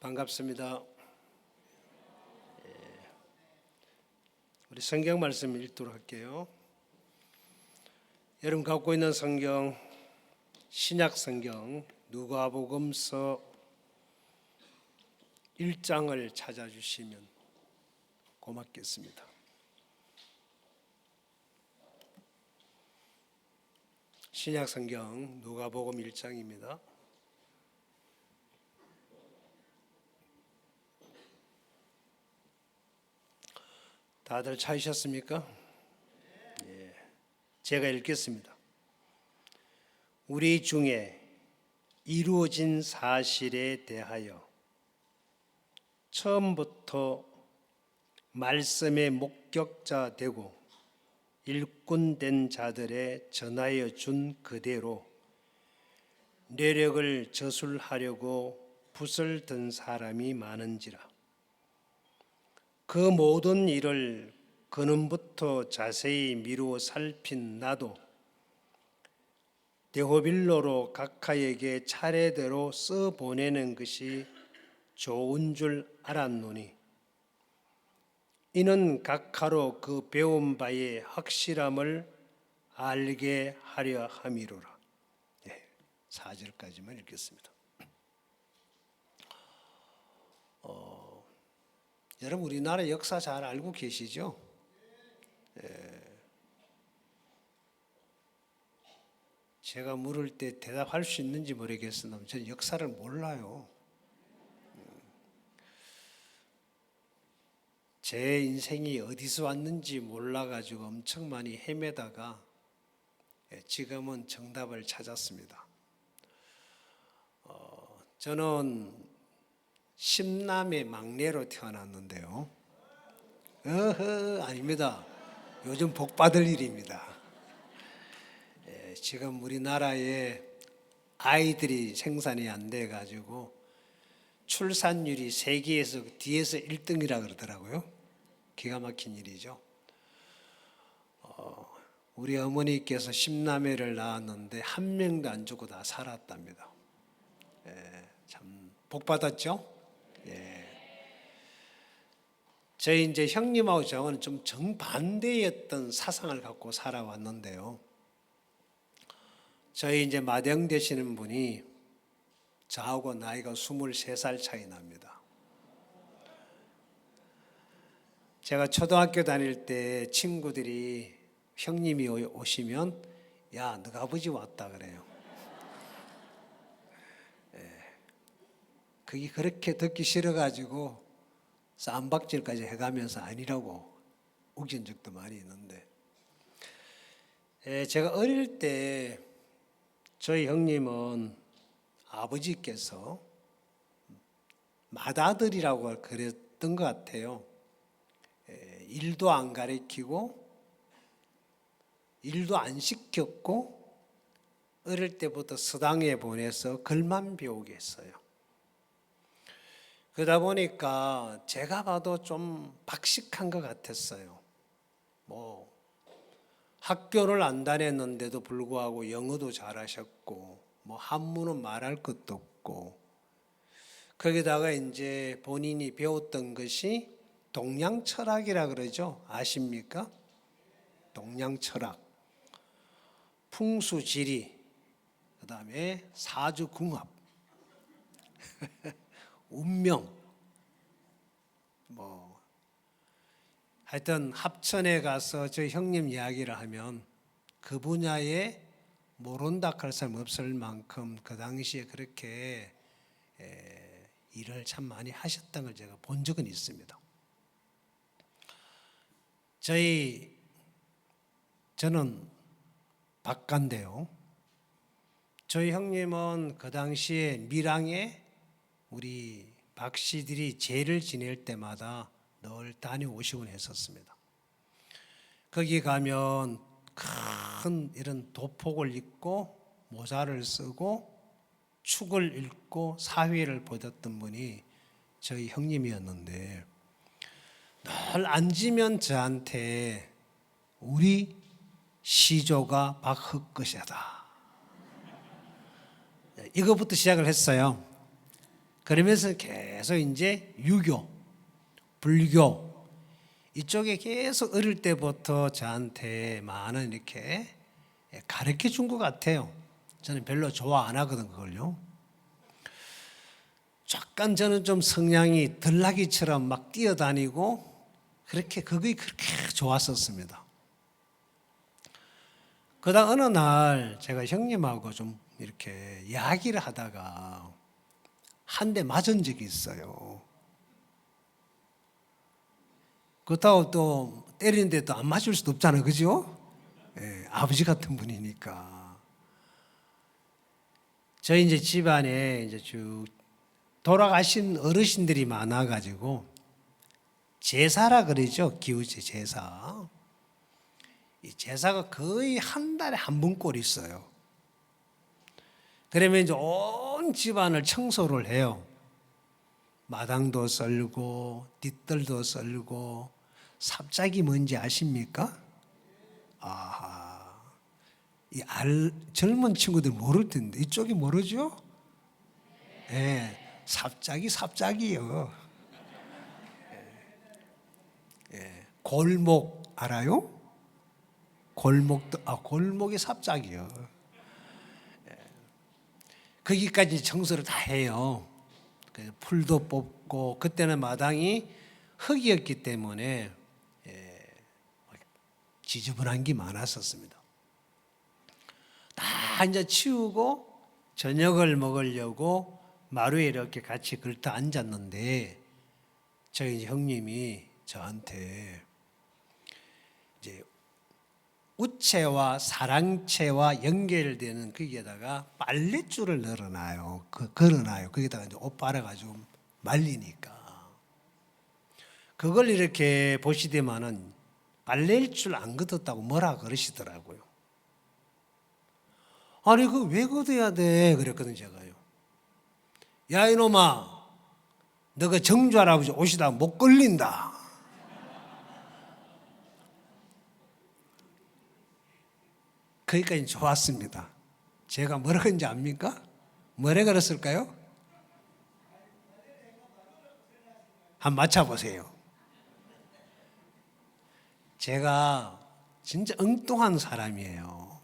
반갑습니다. 우리 성경 말씀 읽도록 할게요. 여러분 갖고 있는 성경, 신약 성경 누가복음서 1장을 찾아주시면 고맙겠습니다. 신약 성경 누가복음 1장입니다. 다들 찾으셨습니까? 예, 제가 읽겠습니다. 우리 중에 이루어진 사실에 대하여 처음부터 말씀의 목격자 되고 일꾼된 자들의 전하여 준 그대로 뇌력을 저술하려고 붓을 든 사람이 많은지라. 그 모든 일을 근원부터 자세히 미루어 살핀 나도 데호빌로로 각하에게 차례대로 써보내는 것이 좋은 줄 알았노니 이는 각하로 그 배운 바의 확실함을 알게 하려 함이로라. 4절까지만 읽겠습니다. 여러분 우리나라 역사 잘 알고 계시죠? 제가 물을 때 대답할 수 있는지 모르겠으나 저는 역사를 몰라요. 제 인생이 어디서 왔는지 몰라가지고 엄청 많이 헤매다가 지금은 정답을 찾았습니다. 저는 10남의 막내로 태어났는데요. 아닙니다. 요즘 복 받을 일입니다. 지금 우리나라에 아이들이 생산이 안 돼가지고 출산율이 세계에서 뒤에서 1등이라 그러더라고요. 기가 막힌 일이죠. 우리 어머니께서 10남매를 낳았는데 한 명도 안 죽고 다 살았답니다. 참 복 받았죠? 저희 이제 형님하고 저는 좀 정반대였던 사상을 갖고 살아왔는데요. 저희 이제 맏형 되시는 분이 저하고 나이가 23살 차이 납니다. 제가 초등학교 다닐 때 친구들이 형님이 오시면 야, 너가 아버지 왔다 그래요. 그게 그렇게 듣기 싫어가지고 쌈박질까지 해가면서 아니라고 우긴 적도 많이 있는데, 제가 어릴 때 저희 형님은 아버지께서 맏아들이라고 그랬던 것 같아요. 일도 안 가르치고 일도 안 시켰고 어릴 때부터 서당에 보내서 글만 배우게 했어요. 그러다 보니까 제가 봐도 좀 박식한 것 같았어요. 학교를 안 다녔는데도 불구하고 영어도 잘하셨고 한문은 말할 것도 없고, 거기다가 이제 본인이 배웠던 것이 동양철학이라 그러죠. 아십니까? 동양철학, 풍수지리, 그 다음에 사주궁합, 운명, 하여튼 합천에 가서 저희 형님 이야기를 하면 그 분야에 모른다 할 사람 없을 만큼 그 당시에 그렇게 일을 참 많이 하셨던 걸 제가 본 적은 있습니다. 저는 박가인데요. 저희 형님은 그 당시에 밀양에 우리 박 씨들이 제를 지낼 때마다 늘 다녀오시곤 했었습니다. 거기 가면 큰 이런 도폭을 입고 모자를 쓰고 축을 읽고 사회를 보셨던 분이 저희 형님이었는데, 늘 앉으면 저한테 우리 시조가 박흑것이다 이거부터 시작을 했어요. 그러면서 계속 이제 유교, 불교 이쪽에 계속 어릴 때부터 저한테 많은 이렇게 가르쳐 준 것 같아요. 저는 별로 좋아 안 하거든 그걸요. 약간 저는 좀 성향이 들나귀처럼 막 뛰어다니고 그게 그렇게 좋았었습니다. 그러다 어느 날 제가 형님하고 좀 이렇게 이야기를 하다가 한 대 맞은 적이 있어요. 그렇다고 또 때리는데 또 안 맞을 수도 없잖아요. 그죠? 예, 아버지 같은 분이니까. 저희 이제 집안에 이제 쭉 돌아가신 어르신들이 많아가지고 제사라 그러죠. 기우제 제사. 이 제사가 거의 한 달에 한 번꼴 있어요. 그러면 이제 온 집안을 청소를 해요. 마당도 썰고 뒷뜰도 썰고. 삽작이 뭔지 아십니까? 젊은 친구들 모를 텐데 이쪽이 모르죠? 예, 삽작이요. 골목 알아요? 골목이 삽작이요. 거기까지 청소를 다 해요. 풀도 뽑고 그때는 마당이 흙이었기 때문에 지저분한 게 많았었습니다. 다 이제 치우고 저녁을 먹으려고 마루에 이렇게 같이 걸터 앉았는데 저희 이제 형님이 저한테 이제 우체와 사랑채와 연결되는 거기에다가 빨랫줄을 걸어놔요. 거기다가 이제 옷 빨아가지고 말리니까 그걸 이렇게 보시더만은 빨래줄 안 걷었다고 뭐라 그러시더라고요. 아니 그거 왜 걷어야 돼? 그랬거든요 제가요. 야 이놈아, 너가 정주 할아버지 옷이다 못 걸린다. 거기까지 좋았습니다. 제가 뭐라 그런지 압니까? 뭐라 그랬을까요? 한번 맞춰보세요. 제가 진짜 엉뚱한 사람이에요.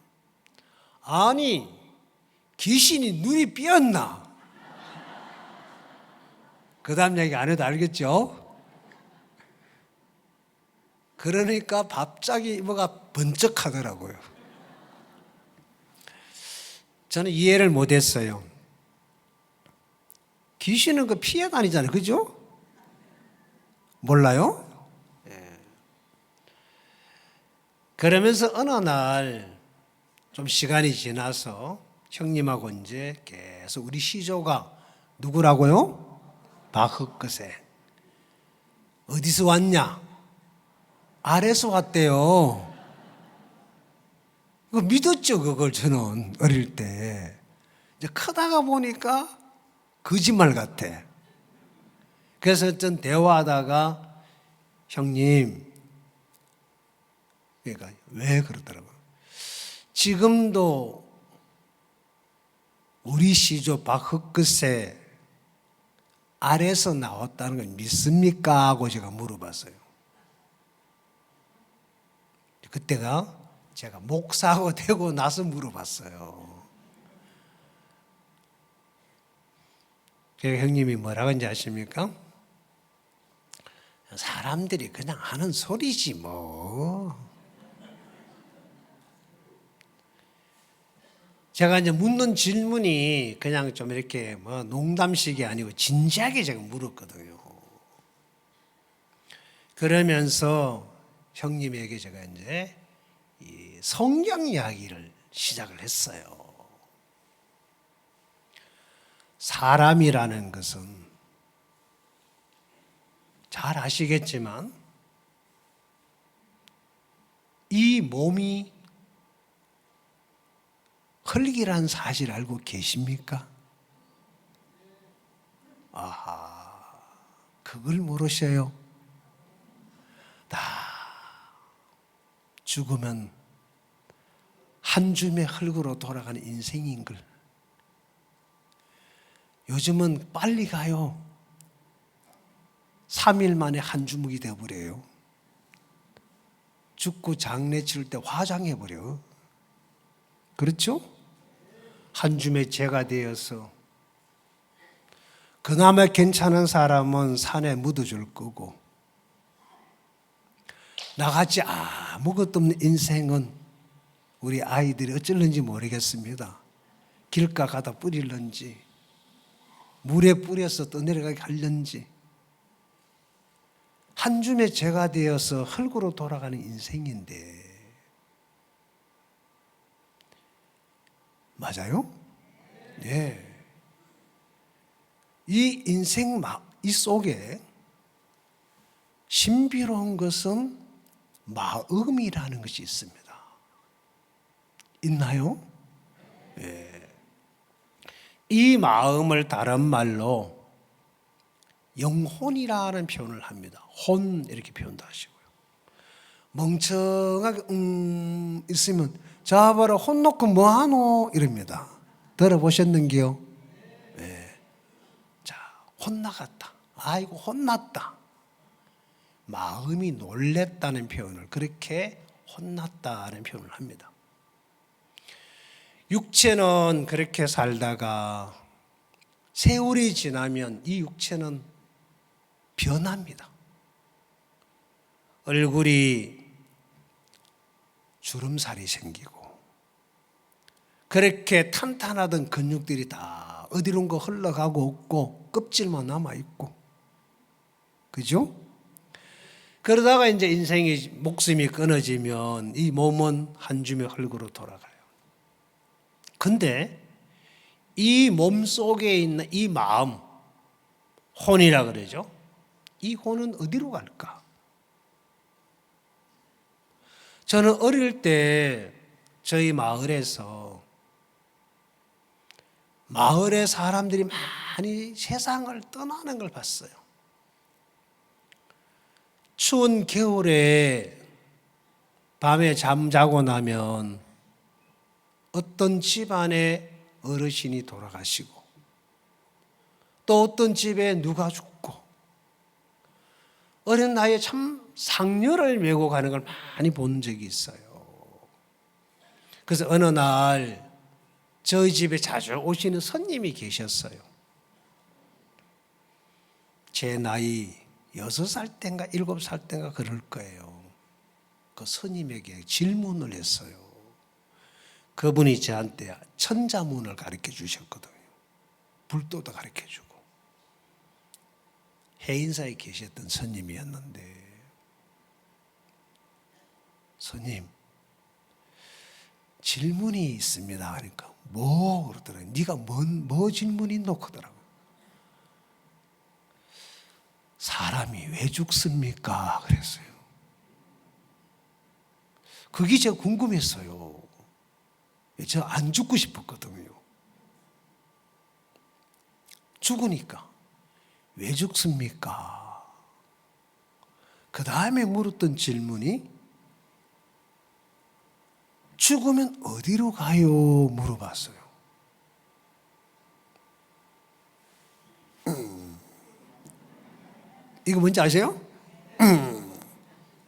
아니 귀신이 눈이 삐었나? 그 다음 얘기 안 해도 알겠죠? 그러니까 갑자기 뭐가 번쩍하더라고요. 저는 이해를 못했어요. 귀신은 그 피해 다니잖아요. 그죠? 몰라요? 그러면서 어느 날 좀 시간이 지나서 형님하고 이제 계속 우리 시조가 누구라고요? 박흑거세. 어디서 왔냐? 아래서 왔대요. 믿었죠, 그걸 저는 어릴 때. 이제 크다가 보니까 거짓말 같아. 그래서 어떤 대화하다가 형님, 그러니까 왜 그러더라고요. 지금도 우리 시조 박흑거세 아래서 나왔다는 걸 믿습니까? 하고 제가 물어봤어요. 그때가 제가 목사가 되고 나서 물어봤어요. 그래서 형님이 뭐라고 하는지 아십니까? 사람들이 그냥 하는 소리지 뭐. 제가 이제 묻는 질문이 그냥 좀 이렇게 뭐 농담식이 아니고 진지하게 제가 물었거든요. 그러면서 형님에게 제가 이제 이 성경 이야기를 시작을 했어요. 사람이라는 것은 잘 아시겠지만 이 몸이 흙이라는 사실 알고 계십니까? 아하, 그걸 모르셔요. 다 죽으면 한 줌의 흙으로 돌아가는 인생인 걸. 요즘은 빨리 가요. 3일 만에 한 주먹이 되어버려요. 죽고 장례 치를 때 화장해버려. 그렇죠? 한 줌의 재가 되어서 그나마 괜찮은 사람은 산에 묻어줄 거고, 나같이 아무것도 없는 인생은 우리 아이들이 어쩔는지 모르겠습니다. 길가 가다 뿌릴런지, 물에 뿌려서 떠내려가게 할런지, 한 줌의 재가 되어서 흙으로 돌아가는 인생인데, 맞아요? 네. 이 인생 이 속에 신비로운 것은 마음이라는 것이 있습니다. 있나요? 네. 이 마음을 다른 말로 영혼이라는 표현을 합니다. 혼 이렇게 표현도 하시고요. 멍청하게 있으면 자 봐라 혼 놓고 뭐하노 이럽니다. 들어보셨는기요? 네. 자, 혼나갔다. 아이고 혼났다. 마음이 놀랬다는 표현을 그렇게 혼났다는 표현을 합니다. 육체는 그렇게 살다가 세월이 지나면 이 육체는 변합니다. 얼굴이 주름살이 생기고 그렇게 탄탄하던 근육들이 다 어디론가 흘러가고 없고 껍질만 남아있고, 그죠? 그러다가 이제 인생이 목숨이 끊어지면 이 몸은 한 줌의 흙으로 돌아가요. 근데 이 몸 속에 있는 이 마음, 혼이라 그러죠. 이 혼은 어디로 갈까? 저는 어릴 때 저희 마을에서 마을의 사람들이 많이 세상을 떠나는 걸 봤어요. 추운 겨울에 밤에 잠자고 나면 어떤 집안에 어르신이 돌아가시고 또 어떤 집에 누가 죽고 어린 나이에 참 상녀를 메고 가는 걸 많이 본 적이 있어요. 그래서 어느 날 저희 집에 자주 오시는 손님이 계셨어요. 제 나이 6살 땐가 7살 땐가 그럴 거예요. 그 스님에게 질문을 했어요. 그분이 저한테 천자문을 가르쳐 주셨거든요. 불도도 가르쳐 주고. 해인사에 계셨던 스님이었는데, 스님, 질문이 있습니다. 그러니까 뭐 그러더라고요. 네가 뭐 질문이 있노 하더라고요. 사람이 왜 죽습니까? 그랬어요. 그게 제가 궁금했어요. 저 안 죽고 싶었거든요. 죽으니까 왜 죽습니까? 그 다음에 물었던 질문이 죽으면 어디로 가요? 물어봤어요. 이거 뭔지 아세요?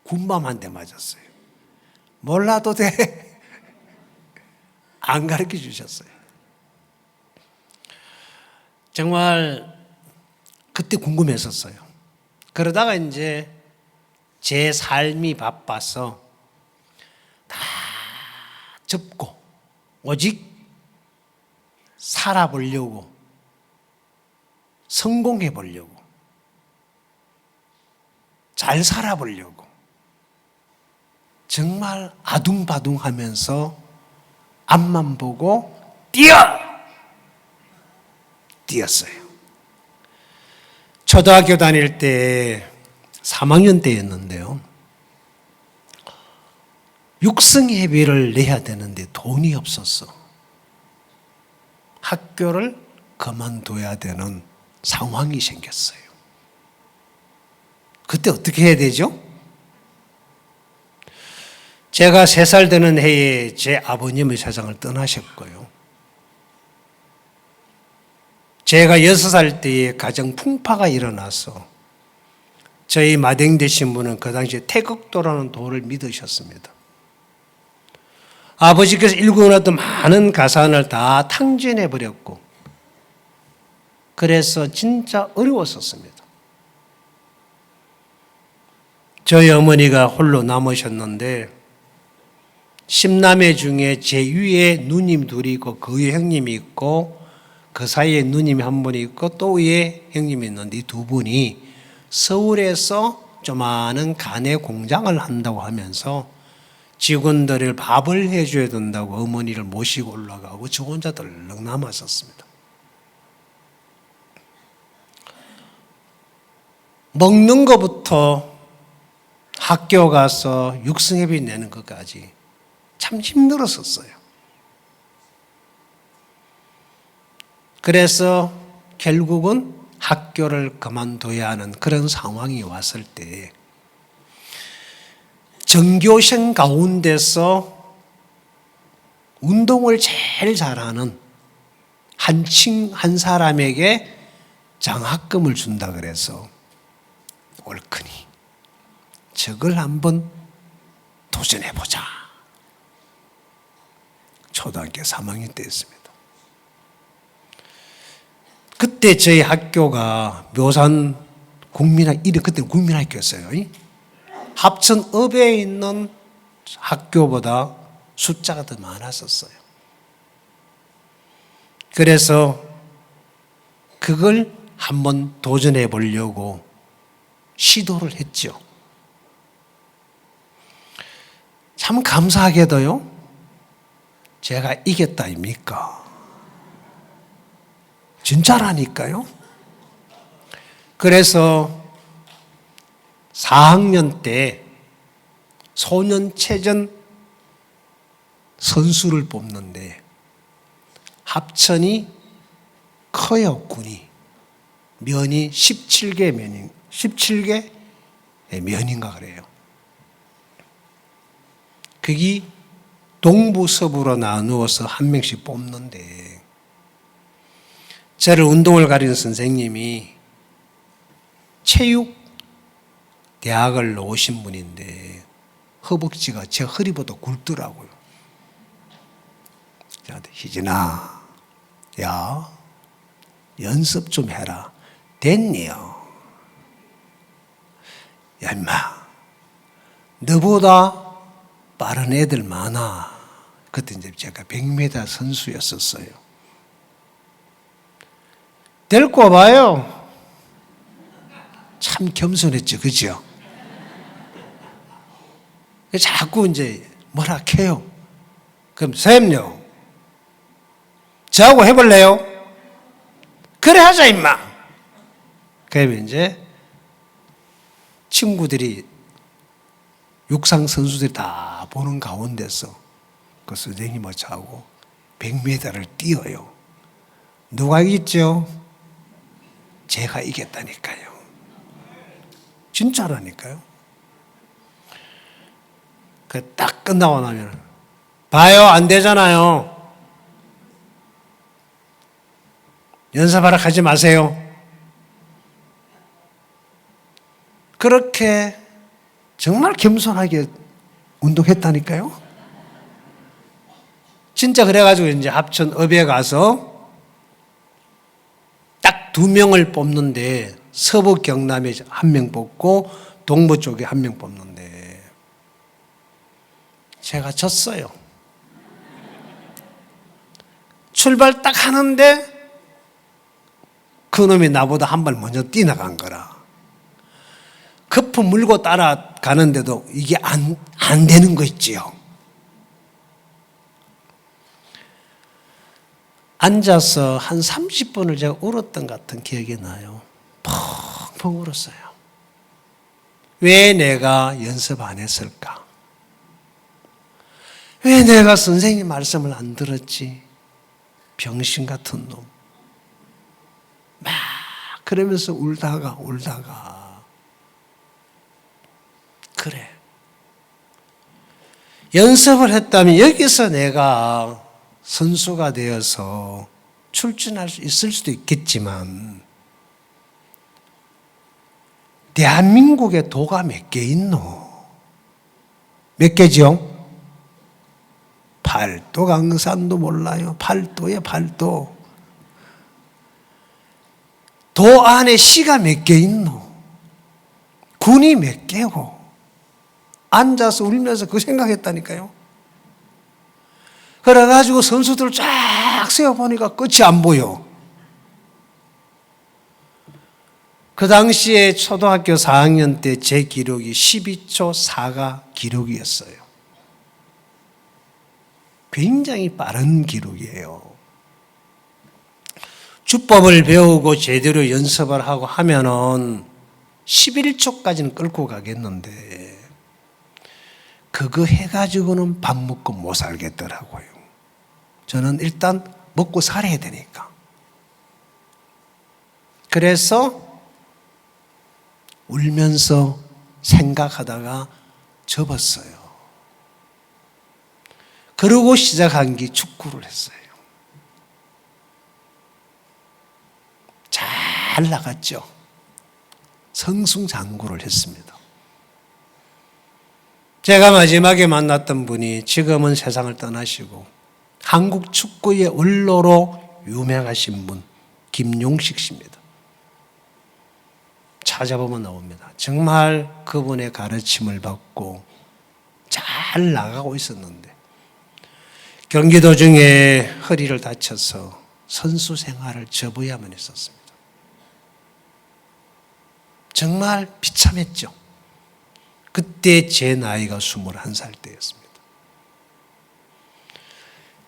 군밤 한 대 맞았어요. 몰라도 돼. 안 가르쳐 주셨어요. 정말 그때 궁금했었어요. 그러다가 이제 제 삶이 바빠서 다 접고 오직 살아보려고, 성공해 보려고, 잘 살아보려고 정말 아둥바둥하면서 앞만 보고 뛰었어요. 초등학교 다닐 때 3학년 때였는데요. 육성회비를 내야 되는데 돈이 없었어. 학교를 그만둬야 되는 상황이 생겼어요. 그때 어떻게 해야 되죠? 제가 3살 되는 해에 제 아버님의 세상을 떠나셨고요. 제가 6살 때에 가정 풍파가 일어나서 저희 맏형제 신부는 그 당시에 태극도라는 도를 믿으셨습니다. 아버지께서 일구어놨던 많은 가산을 다 탕진해 버렸고, 그래서 진짜 어려웠었습니다. 저희 어머니가 홀로 남으셨는데 10남매 중에 제 위에 누님 둘이 있고 그 위에 형님이 있고 그 사이에 누님이 한 분이 있고 또 위에 형님이 있는데 이 두 분이 서울에서 조그마한 가내 공장을 한다고 하면서 직원들을 밥을 해줘야 된다고 어머니를 모시고 올라가고 저 혼자 덜렁 남았었습니다. 먹는 것부터 학교 가서 육성회비 내는 것까지 참 힘들었었어요. 그래서 결국은 학교를 그만둬야 하는 그런 상황이 왔을 때 전교생 가운데서 운동을 제일 잘하는 한 사람에게 장학금을 준다 그래서 옳거니 저걸 한번 도전해보자. 초등학교 3학년 때였습니다. 그때 저희 학교가 묘산 그때 국민학교였어요. 합천읍에 있는 학교보다 숫자가 더 많았었어요. 그래서 그걸 한번 도전해 보려고 시도를 했죠. 참 감사하게도요, 제가 이겼다 아닙니까? 진짜라니까요. 그래서 4학년 때 소년체전 선수를 뽑는데 합천이 커요. 군이 면이 17개 면인가 그래요. 그게 동부 서부로 나누어서 한 명씩 뽑는데 저를 운동을 가르치는 선생님이 체육 대학을 나오신 분인데 허벅지가 제 허리보다 굵더라고요. 저한테 희진아, 야 연습 좀 해라. 됐니요? 야 임마, 너보다 빠른 애들 많아. 그때 이제 제가 100m 선수였었어요. 데리고 와봐요. 참 겸손했죠, 그죠? 자꾸 이제 뭐라 해요. 그럼 선생님요, 저하고 해볼래요? 그래 하자 임마. 그러면 이제 친구들이 육상 선수들이 다 보는 가운데서 그 선생님하고 저하고 100m를 뛰어요. 누가 이겼죠? 제가 이겼다니까요. 진짜라니까요. 그 딱 끝나고 나면 봐요, 안 되잖아요. 연습하라 하지 마세요. 그렇게 정말 겸손하게 운동했다니까요. 진짜 그래가지고 이제 합천읍에 가서 딱 2명을 뽑는데 서부 경남에 1명 뽑고 동부 쪽에 1명 뽑는데 제가 졌어요. 출발 딱 하는데 그 놈이 나보다 한 발 먼저 뛰어나간 거라. 거품 물고 따라가는데도 이게 안 되는 거 있지요. 앉아서 한 30분을 제가 울었던 같은 기억이 나요. 펑펑 울었어요. 왜 내가 연습 안 했을까? 왜 내가 선생님 말씀을 안 들었지? 병신 같은 놈. 막 그러면서 울다가 그래. 연습을 했다면 여기서 내가 선수가 되어서 출전할 수 있을 수도 있겠지만 대한민국에 도가 몇 개 있노? 몇 개죠? 팔도 강산도 몰라요. 팔도에 팔도. 도 안에 시가 몇 개 있노? 군이 몇 개고? 앉아서 울면서 그 생각했다니까요. 그래가지고 선수들 쫙 세어보니까 끝이 안 보여. 그 당시에 초등학교 4학년 때 제 기록이 12초 4가 기록이었어요. 굉장히 빠른 기록이에요. 주법을 배우고 제대로 연습을 하고 하면은 11초까지는 끌고 가겠는데 그거 해가지고는 밥 먹고 못 살겠더라고요. 저는 일단 먹고 살아야 되니까. 그래서 울면서 생각하다가 접었어요. 그러고 시작한 게 축구를 했어요. 잘 나갔죠. 승승장구를 했습니다. 제가 마지막에 만났던 분이 지금은 세상을 떠나시고 한국 축구의 원로로 유명하신 분 김용식 씨입니다. 찾아보면 나옵니다. 정말 그분의 가르침을 받고 잘 나가고 있었는데 경기 도중에 허리를 다쳐서 선수 생활을 접어야만 했었습니다. 정말 비참했죠. 그때 제 나이가 21살 때였습니다.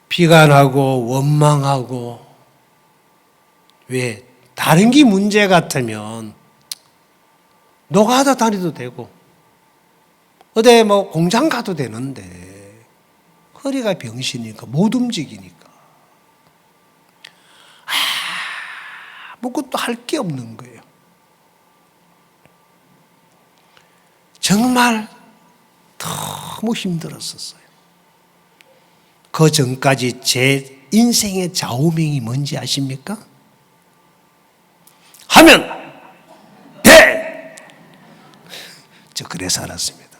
비관하고 원망하고 왜 다른 게 문제 같으면 노가다 다니도 되고 어디 뭐 공장 가도 되는데 허리가 병시니까 못 움직이니까 아무것도 할 게 없는 거예요. 정말 너무 힘들었었어요. 그 전까지 제 인생의 좌우명이 뭔지 아십니까? 하면 돼! 저 그래 살았습니다.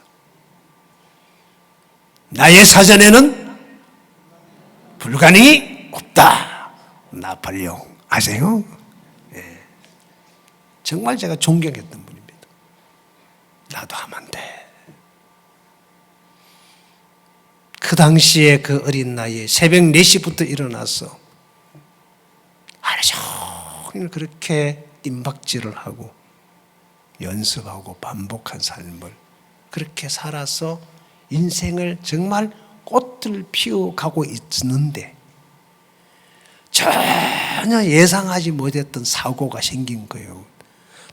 나의 사전에는 불가능이 없다. 나폴레옹 아세요? 네. 정말 제가 존경했던 분입니다. 나도 하면 돼. 그 당시에 그 어린 나이에 새벽 4시부터 일어나서 하루 종일 그렇게 뜀박질을 하고 연습하고 반복한 삶을 그렇게 살아서 인생을 정말 꽃을 피워가고 있었는데 전혀 예상하지 못했던 사고가 생긴 거예요.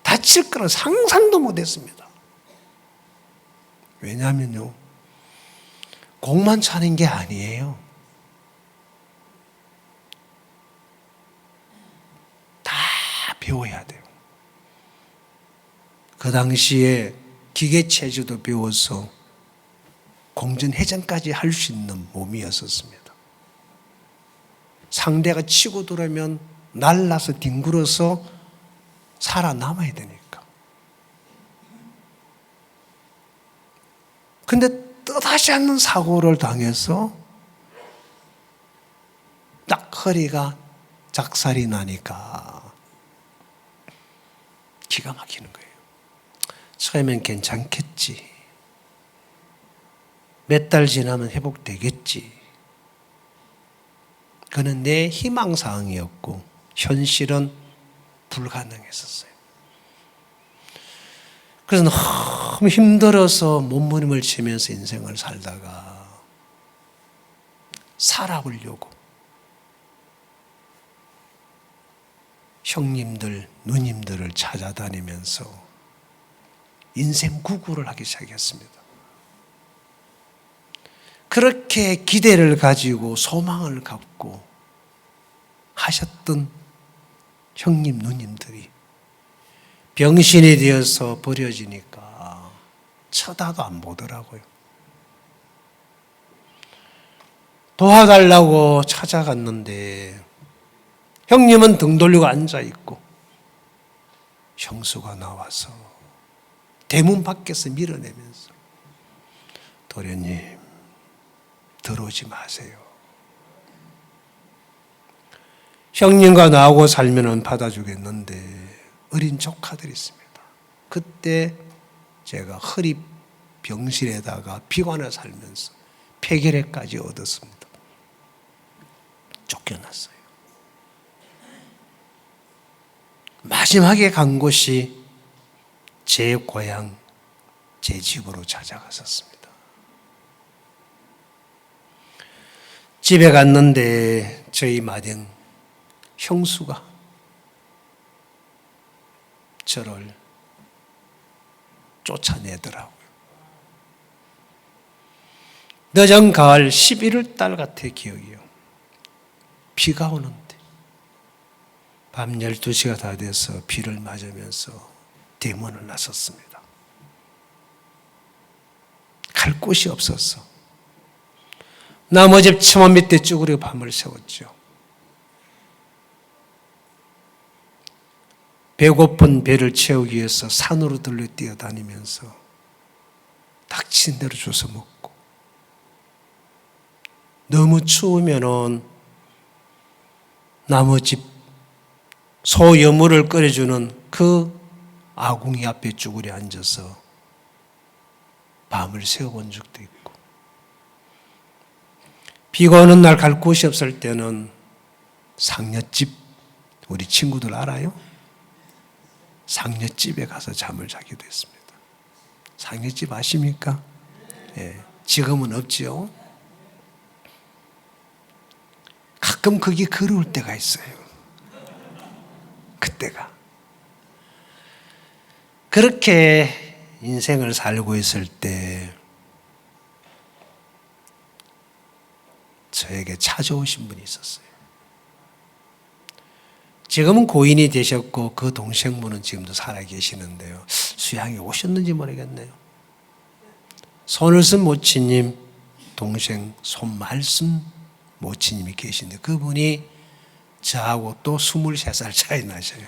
다칠 거는 상상도 못했습니다. 왜냐하면요, 공만 차는 게 아니에요. 다 배워야 돼요. 그 당시에 기계체조도 배워서 공전회전까지 할 수 있는 몸이었었습니다. 상대가 치고 들어오면 날라서 뒹굴어서 살아남아야 되니까. 근데 뜻하지 않는 사고를 당해서 딱 허리가 작살이 나니까 기가 막히는 거예요. 처음엔 괜찮겠지. 몇 달 지나면 회복되겠지. 그는 내 희망사항이었고 현실은 불가능했었어요. 그래서 너무 힘들어서 몸부림을 치면서 인생을 살다가 살아보려고 형님들, 누님들을 찾아다니면서 인생 구구를 하기 시작했습니다. 그렇게 기대를 가지고 소망을 갖고 하셨던 형님, 누님들이 병신이 되어서 버려지니까 쳐다도 안 보더라고요. 도와달라고 찾아갔는데 형님은 등 돌리고 앉아있고 형수가 나와서 대문 밖에서 밀어내면서 도련님 들어오지 마세요. 형님과 나하고 살면 받아주겠는데 어린 조카들이 있습니다. 그때 제가 허리 병실에다가 비관을 살면서 폐결핵까지 얻었습니다. 쫓겨났어요. 마지막에 간 곳이 제 고향, 제 집으로 찾아갔었습니다. 집에 갔는데 저희 맏형 형수가 저를 쫓아내더라고요. 늦은 가을 11월 달 같아 기억이요. 비가 오는데 밤 12시가 다 돼서 비를 맞으면서 대문을 나섰습니다. 갈 곳이 없었어. 나무 집 처마 밑에 쭈그려 밤을 새웠죠. 배고픈 배를 채우기 위해서 산으로 들러 뛰어다니면서 닥친 대로 주워 먹고, 너무 추우면은 나무집 소여물을 끓여주는 그 아궁이 앞에 쭈그려 앉아서 밤을 새워본 적도 있고, 비가 오는 날 갈 곳이 없을 때는 상여집, 우리 친구들 알아요? 상여집에 가서 잠을 자기도 했습니다. 상여집 아십니까? 예, 지금은 없지요. 가끔 거기 그리울 때가 있어요. 그때가. 그렇게 인생을 살고 있을 때 저에게 찾아오신 분이 있었어요. 지금은 고인이 되셨고 그 동생분은 지금도 살아계시는데요. 수양이 오셨는지 모르겠네요. 손을쓴 모치님 동생 손말씀 모치님이 계신데 그분이 저하고 또 23살 차이 나셔요.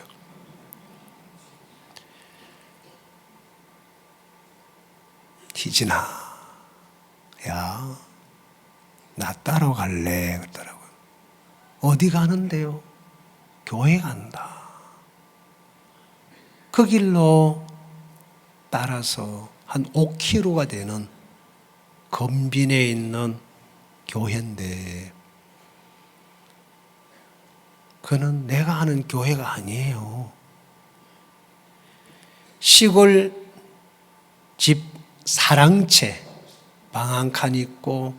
희진아, 야, 나 따라갈래? 그러더라고요. 어디 가는데요? 교회 간다. 그 길로 따라서 한 5km가 되는 건빈에 있는 교회인데 그는 내가 아는 교회가 아니에요. 시골 집 사랑채 방 한 칸 있고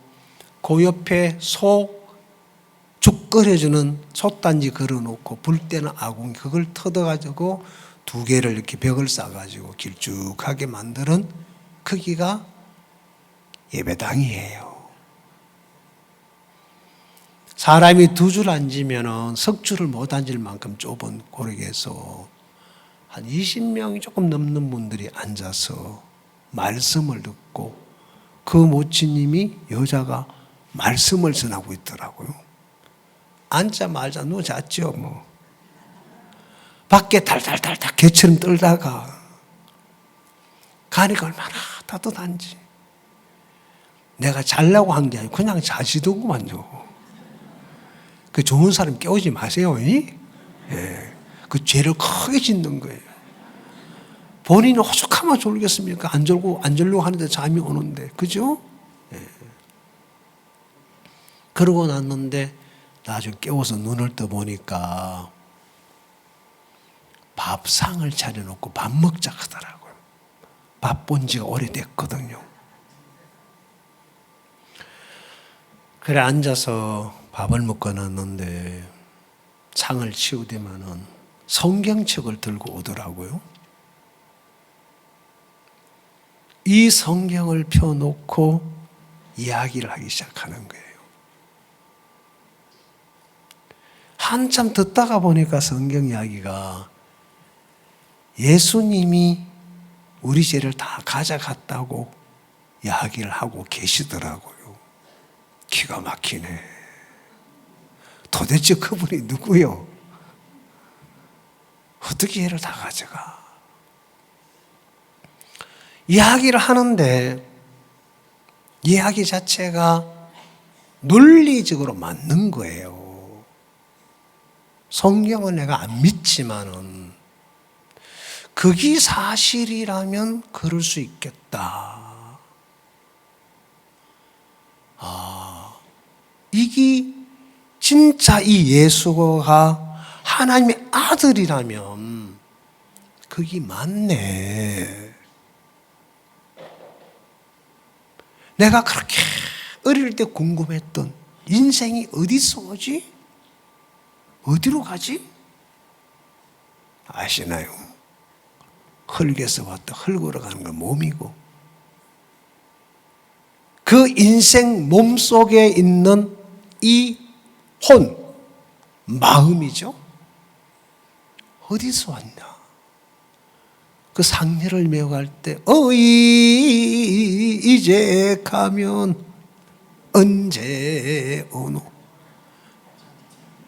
그 옆에 죽 끓여주는 솥단지 걸어놓고 불 때는 아궁이 그걸 터져가지고 2개를 이렇게 벽을 쌓아가지고 길쭉하게 만드는 크기가 예배당이에요. 사람이 2줄 앉으면 석줄을 못 앉을 만큼 좁은 고르게서 한 20명이 조금 넘는 분들이 앉아서 말씀을 듣고 그 모치님이 여자가 말씀을 전하고 있더라고요. 앉자마자 누워잤죠 뭐. 밖에 달달달달 개처럼 떨다가 가니까 얼마나 따뜻한지. 내가 자려고 한 게 아니고 그냥 자지더구만요. 그 좋은 사람 깨우지 마세요. 예. 그 죄를 크게 짓는 거예요. 본인은 호숙하면 졸겠습니까? 안 졸려고 하는데 잠이 오는데. 그죠? 예. 그러고 났는데 나중에 깨워서 눈을 떠보니까 밥상을 차려놓고 밥 먹자 하더라고요. 밥 본 지가 오래됐거든요. 그래 앉아서 밥을 먹고 났는데 상을 치우더만은 성경책을 들고 오더라고요. 이 성경을 펴놓고 이야기를 하기 시작하는 거예요. 한참 듣다가 보니까 성경 이야기가 예수님이 우리 죄를 다 가져갔다고 이야기를 하고 계시더라고요. 기가 막히네. 도대체 그분이 누구요? 어떻게 얘를 다 가져가? 이야기를 하는데 이야기 자체가 논리적으로 맞는 거예요. 성경은 내가 안 믿지만은 그게 사실이라면 그럴 수 있겠다. 이게 진짜 이 예수가 하나님의 아들이라면 그게 맞네. 내가 그렇게 어릴 때 궁금했던 인생이 어디서 오지? 어디로 가지? 아시나요? 흙에서 왔다 흙으로 가는 건 몸이고 그 인생 몸속에 있는 이 혼, 마음이죠. 어디서 왔냐? 그 상례를 메워갈 때 이제 가면 언제 오노?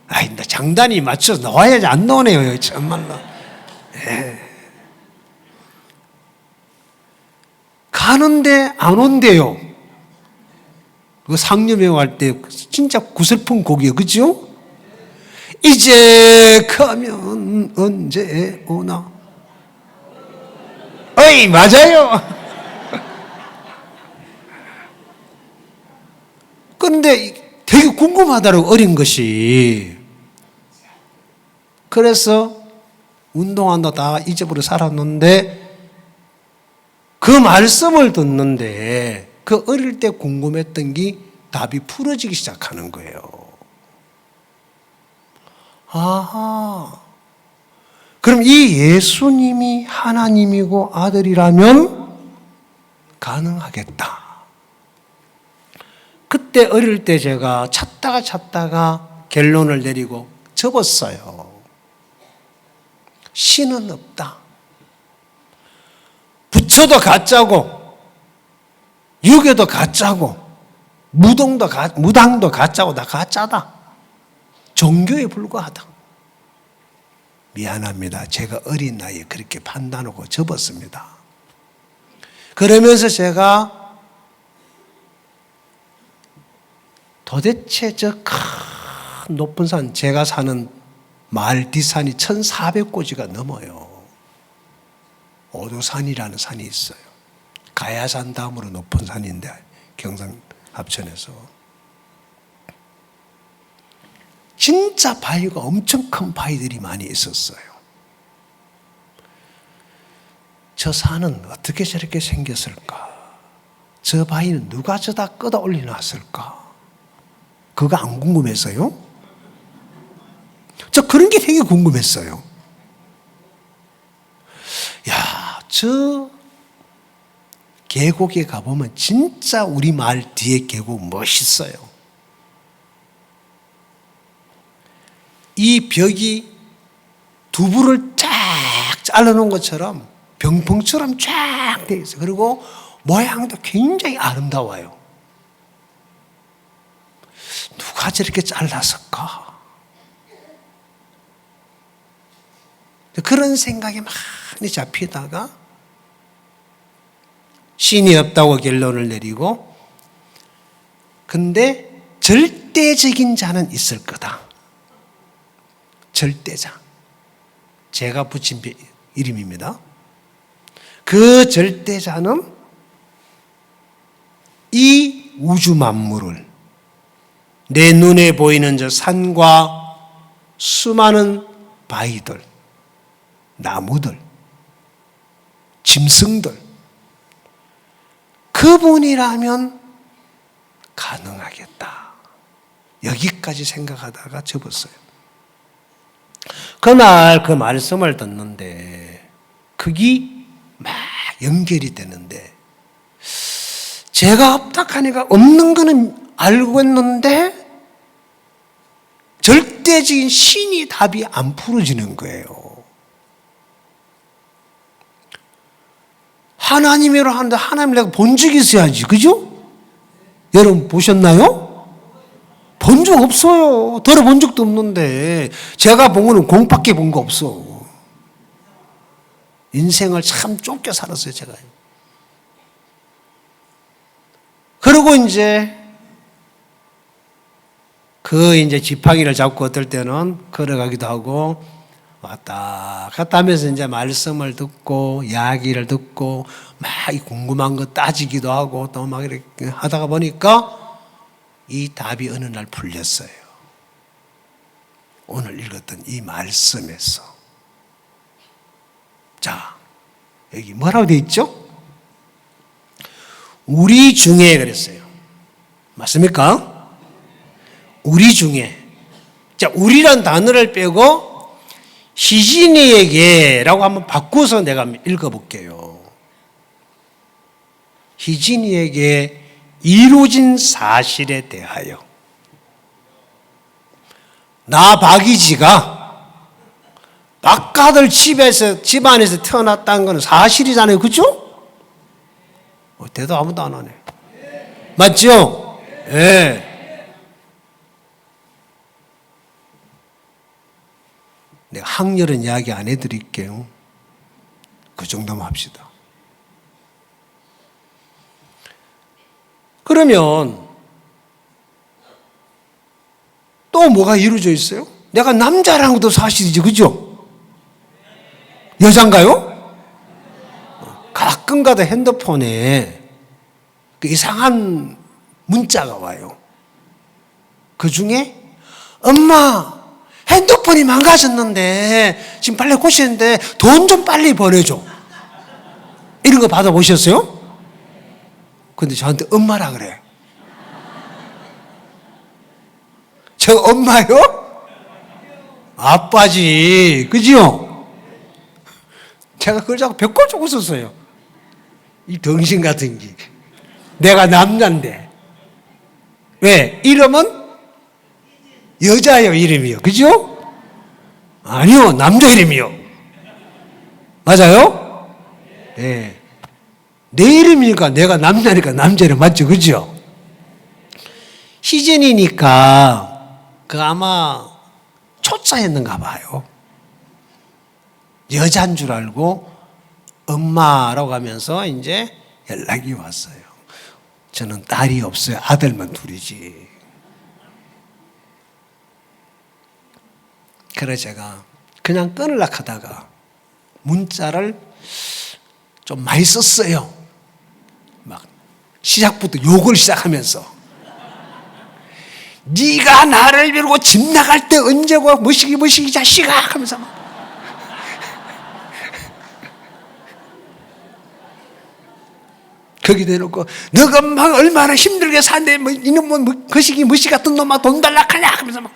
아이, 나 장단이 맞춰 나와야지 안 나오네요, 정말로. 가는데 안 온대요. 그 상례 메워갈 때 진짜 구슬픈 곡이에요, 그죠? 이제 가면 언제 오나? 어이, 맞아요. 그런데 되게 궁금하더라고, 어린 것이. 그래서 운동한다 다 잊어버려 살았는데 그 말씀을 듣는데 그 어릴 때 궁금했던 게 답이 풀어지기 시작하는 거예요. 아하. 그럼 이 예수님이 하나님이고 아들이라면 가능하겠다. 그때 어릴 때 제가 찾다가 결론을 내리고 접었어요. 신은 없다. 부처도 가짜고 유교도 가짜고 무당도 가짜고 다 가짜다. 종교에 불과하다. 미안합니다. 제가 어린 나이에 그렇게 판단하고 접었습니다. 그러면서 제가 도대체 저 큰 높은 산, 제가 사는 마을 뒷산이 1400고지가 넘어요. 오도산이라는 산이 있어요. 가야산 다음으로 높은 산인데 경상 합천에서 진짜 바위가 엄청 큰 바위들이 많이 있었어요. 저 산은 어떻게 저렇게 생겼을까? 저 바위는 누가 저다 끌어 올려놨을까? 그거 안 궁금했어요? 저 그런 게 되게 궁금했어요. 야, 저 계곡에 가보면 진짜 우리 마을 뒤에 계곡 멋있어요. 이 벽이 두부를 쫙 잘라놓은 것처럼 병풍처럼 쫙 되어 있어요. 그리고 모양도 굉장히 아름다워요. 누가 저렇게 잘랐을까? 그런 생각이 많이 잡히다가 신이 없다고 결론을 내리고 근데 절대적인 자는 있을 거다. 절대자. 제가 붙인 이름입니다. 그 절대자는 이 우주 만물을 내 눈에 보이는 저 산과 수많은 바위들, 나무들, 짐승들, 그분이라면 가능하겠다. 여기까지 생각하다가 접었어요. 그날 그 말씀을 듣는데 그게 막 연결이 되는데 제가 없다하니까 없는 거는 알고 있는데 절대적인 신이 답이 안 풀어지는 거예요. 하나님이라 하는데 하나님 내가 본 적이 있어야지, 그죠? 여러분 보셨나요? 본 적 없어요. 들어본 적도 없는데 제가 본 거는 공밖에 본 거 없어. 인생을 참 쫓겨 살았어요, 제가. 그리고 이제 이제 지팡이를 잡고 어떨 때는 걸어가기도 하고 왔다 갔다 하면서 이제 말씀을 듣고 이야기를 듣고 막 궁금한 거 따지기도 하고 또 막 이렇게 하다가 보니까 이 답이 어느 날 풀렸어요. 오늘 읽었던 이 말씀에서. 자, 여기 뭐라고 되어 있죠? 우리 중에 그랬어요. 맞습니까? 우리 중에. 자, 우리란 단어를 빼고 희진이에게라고 한번 바꿔서 내가 읽어볼게요. 희진이에게 이루어진 사실에 대하여. 나 박이지가 박가들 집안에서 태어났다는 건 사실이잖아요. 그죠? 대답 아무도 안 하네. 맞죠? 예. 네. 내가 학렬은 이야기 안 해드릴게요. 그 정도만 합시다. 그러면 또 뭐가 이루어져 있어요? 내가 남자라는 것도 사실이지, 그죠? 여잔가요? 가끔가다 핸드폰에 그 이상한 문자가 와요. 그 중에 엄마 핸드폰이 망가졌는데 지금 빨리 고치는데 돈 좀 빨리 보내줘. 이런 거 받아보셨어요? 근데 저한테 엄마라 그래. 저 엄마요? 아빠지. 그지요? 제가 그걸 자꾸 벽골 쪼고 썼어요. 이 덩신 같은 게. 내가 남자인데. 왜? 이름은 여자예요, 이름이요. 그죠? 아니요, 남자 이름이요. 맞아요? 네. 내 이름이니까 내가 남자니까 남자 이름 맞죠? 그죠? 희진이니까 그 아마 초짜였는가 봐요. 여자인 줄 알고 엄마라고 하면서 이제 연락이 왔어요. 저는 딸이 없어요. 아들만 둘이지. 그래서 제가 그냥 끊으려고 하다가 문자를 좀 많이 썼어요. 막 시작부터 욕을 시작하면서 네가 나를 빌고 집 나갈 때 언제고 뭐시기 자식아 하면서 막. 거기 대놓고 너가 막 얼마나 힘들게 사는데 뭐 이놈 뭐 거시기 무시 같은 놈아 돈 달라 하냐 하면서 막.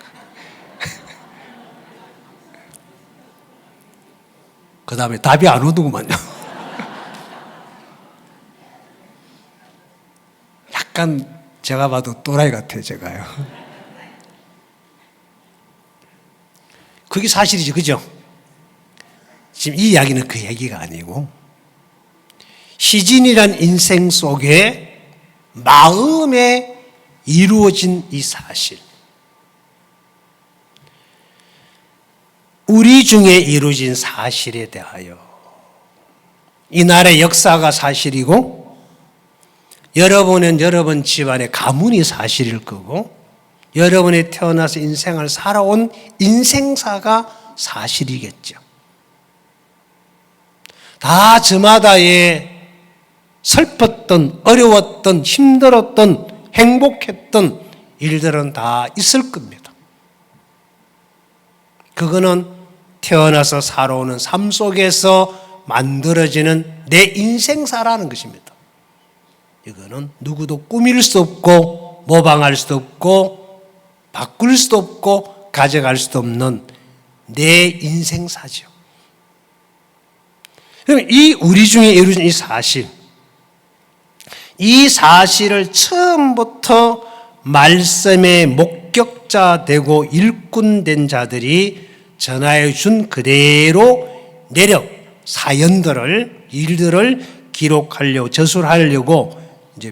그 다음에 답이 안 오더구만요. 약간 제가 봐도 또라이 같아요, 제가요. 그게 사실이죠, 그죠? 지금 이 이야기는 그 얘기가 아니고 희진이란 인생 속에 마음에 이루어진 이 사실, 우리 중에 이루어진 사실에 대하여 이 나라의 역사가 사실이고 여러분은 여러분 집안의 가문이 사실일 거고 여러분이 태어나서 인생을 살아온 인생사가 사실이겠죠. 다 저마다의 슬펐던, 어려웠던, 힘들었던, 행복했던 일들은 다 있을 겁니다. 그거는 태어나서 살아오는 삶 속에서 만들어지는 내 인생사라는 것입니다. 이거는 누구도 꾸밀 수 없고 모방할 수도 없고 바꿀 수도 없고 가져갈 수도 없는 내 인생사죠. 그럼 이 우리 중에 이루어진 이 사실을 처음부터 말씀의 목격자 되고 일꾼 된 자들이 전하여 준 그대로 내력, 사연들을, 일들을 기록하려고, 저술하려고 이제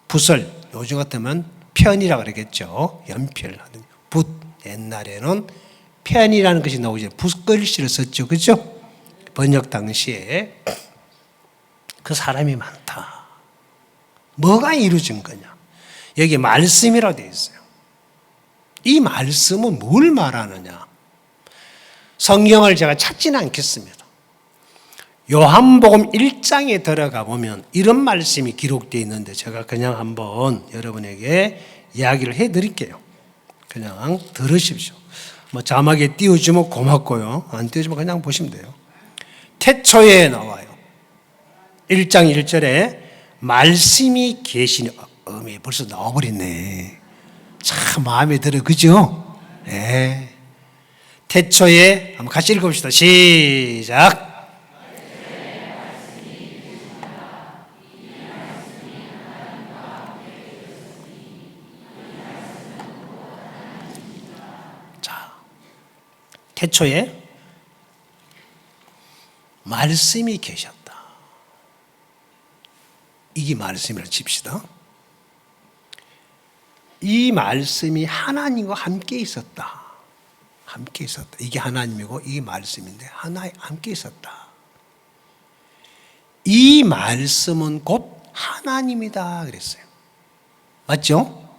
붓을, 요즘 같으면 편이라고 그러겠죠. 연필 하든 붓, 옛날에는 편이라는 것이 나오죠. 붓글씨를 썼죠. 그죠? 번역 당시에 그 사람이 많다. 뭐가 이루어진 거냐? 여기 말씀이라고 되어 있어요. 이 말씀은 뭘 말하느냐? 성경을 제가 찾지는 않겠습니다. 요한복음 1장에 들어가 보면 이런 말씀이 기록되어 있는데 제가 그냥 한번 여러분에게 이야기를 해드릴게요. 그냥 들으십시오. 뭐 자막에 띄워주면 고맙고요. 안 띄워주면 그냥 보시면 돼요. 태초에 나와요. 1장 1절에 말씀이 계시니 벌써 나와버렸네. 참 마음에 들어, 그죠? 네. 태초에 한번 같이 읽어봅시다. 시작. 자, 태초에 말씀이 계셨다. 이게 말씀이라 칩시다. 이 말씀이 하나님과 함께 있었다. 함께 있었다. 이게 하나님이고 이게 말씀인데 함께 있었다. 이 말씀은 곧 하나님이다 그랬어요. 맞죠?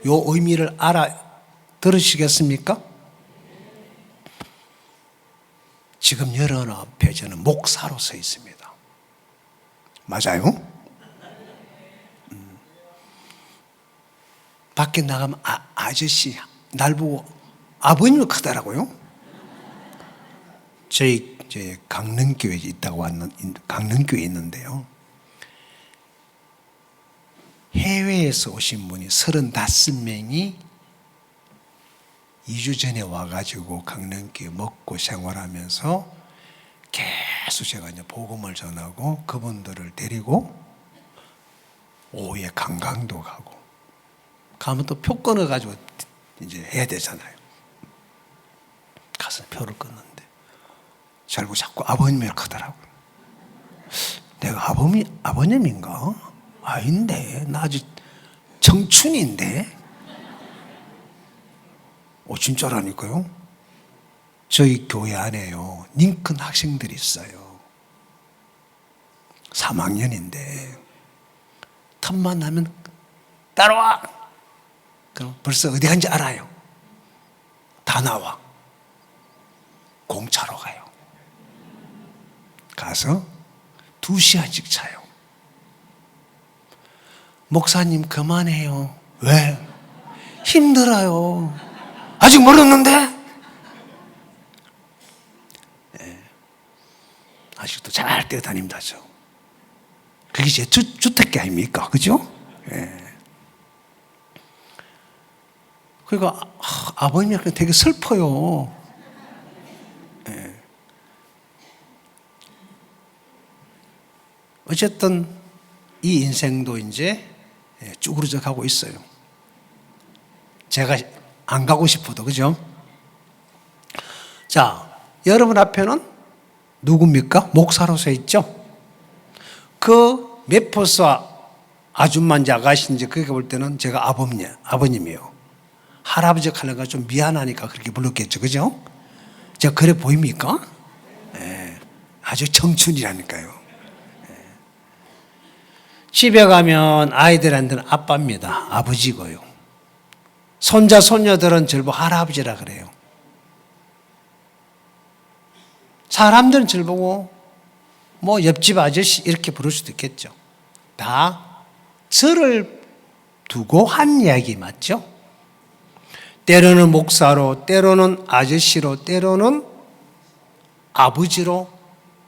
요 의미를 알아들으시겠습니까? 지금 여러분 앞에 저는 목사로 서 있습니다. 맞아요? 밖에 나가면 아저씨 날 보고 아버님을 크더라고요. 저희 강릉교회에 있다고 강릉교회에 있는데요. 해외에서 오신 분이 35명이 2주 전에 와가지고 강릉교회 먹고 생활하면서 계속 제가 이제 복음을 전하고 그분들을 데리고 오후에 관광도 가고 가면 또 표 끊어가지고 이제 해야 되잖아요. 가서 표를 끊는데 결국 자꾸 아버님이 크더라고요. 내가 아버님인가? 아닌데 나 아직 청춘인데. 진짜라니까요. 저희 교회 안에요 링컨 학생들이 있어요. 3학년인데 틈만 나면 따라와. 그럼 벌써 어디 간지 알아요. 다 나와. 공차로 가요. 가서 2시간씩 차요. 목사님 그만해요. 왜? 힘들어요. 아직 멀었는데? 네. 아직도 잘 뛰어다닙니다죠. 그게 제 주택기 아닙니까? 그죠? 네. 그러니까 아버님이 되게 슬퍼요. 네. 어쨌든 이 인생도 이제 쭈그러져 가고 있어요. 제가 안 가고 싶어도, 그죠? 자, 여러분 앞에는 누굽니까? 목사로서 있죠? 그 메포스 아줌마인지 아가씨인지 그렇게 볼 때는 제가 아버님이에요. 할아버지 하려니까 좀 미안하니까 그렇게 불렀겠죠, 그죠? 제가 그래 보입니까? 네, 아주 청춘이라니까요. 네. 집에 가면 아이들한테는 아빠입니다. 아버지고요. 손자, 손녀들은 저를 보고 할아버지라 그래요. 사람들은 저를 보고 뭐 옆집 아저씨 이렇게 부를 수도 있겠죠. 다 저를 두고 한 이야기 맞죠? 때로는 목사로, 때로는 아저씨로, 때로는 아버지로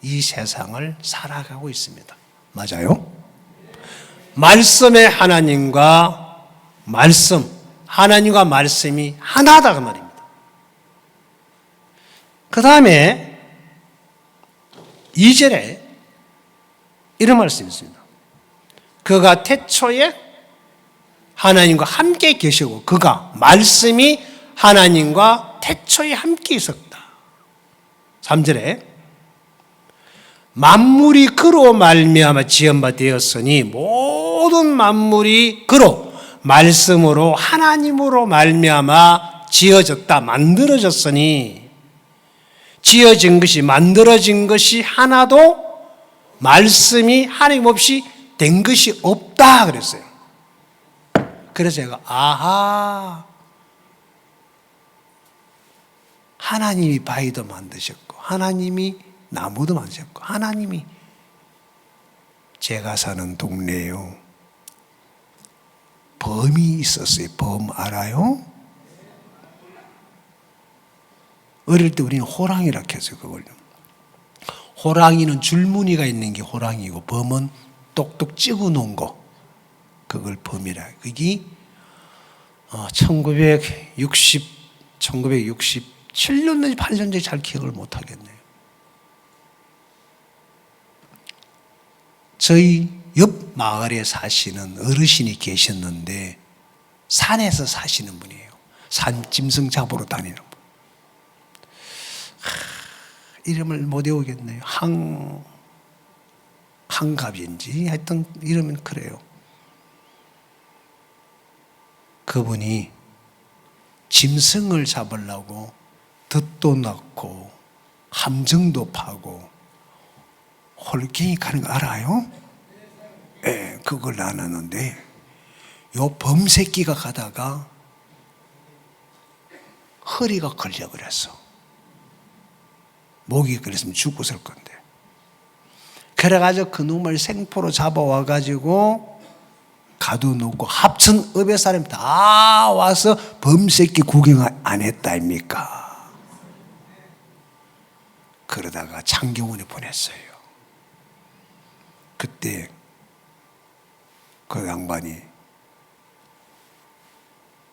이 세상을 살아가고 있습니다. 맞아요? 말씀의 하나님과 하나님과 말씀이 하나다 그 말입니다. 그 다음에 2절에 이런 말씀이 있습니다. 그가 태초에 하나님과 함께 계시고 그가 말씀이 하나님과 태초에 함께 있었다. 3절에 만물이 그로 말미암아 지은 바 되었으니 모든 만물이 그로 말씀으로 하나님으로 말미암아 지어졌다 만들어졌으니 지어진 것이, 만들어진 것이 하나도 말씀이 하나님 없이 된 것이 없다 그랬어요. 그래서 제가 아하, 하나님이 바위도 만드셨고 하나님이 나무도 만드셨고 하나님이, 제가 사는 동네에요, 범이 있었어요. 범 알아요? 어릴 때 우리는 호랑이라 해서 그걸, 호랑이는 줄무늬가 있는 게 호랑이고 범은 똑똑 찍어 놓은 거, 그걸 범이라. 그게 1967년인지 8년인지 잘 기억을 못 하겠네요. 저희 옆 마을에 사시는 어르신이 계셨는데 산에서 사시는 분이에요. 산 짐승 잡으러 다니는 분. 이름을 못 외우겠네요. 한갑인지 하여튼 이름은 그래요. 그분이 짐승을 잡으려고 덫도 넣고 함정도 파고 홀갱이 가는 거 알아요? 예, 그걸 안 하는데 요 범새끼가 가다가 허리가 걸려버렸어. 목이 걸렸으면 죽었을 건데. 그래가지고 그 놈을 생포로 잡아와가지고 가둬놓고 합천읍의 사람이 다 와서 범새끼 구경 안 했다 아닙니까? 그러다가 창경원에 보냈어요. 그때 그 양반이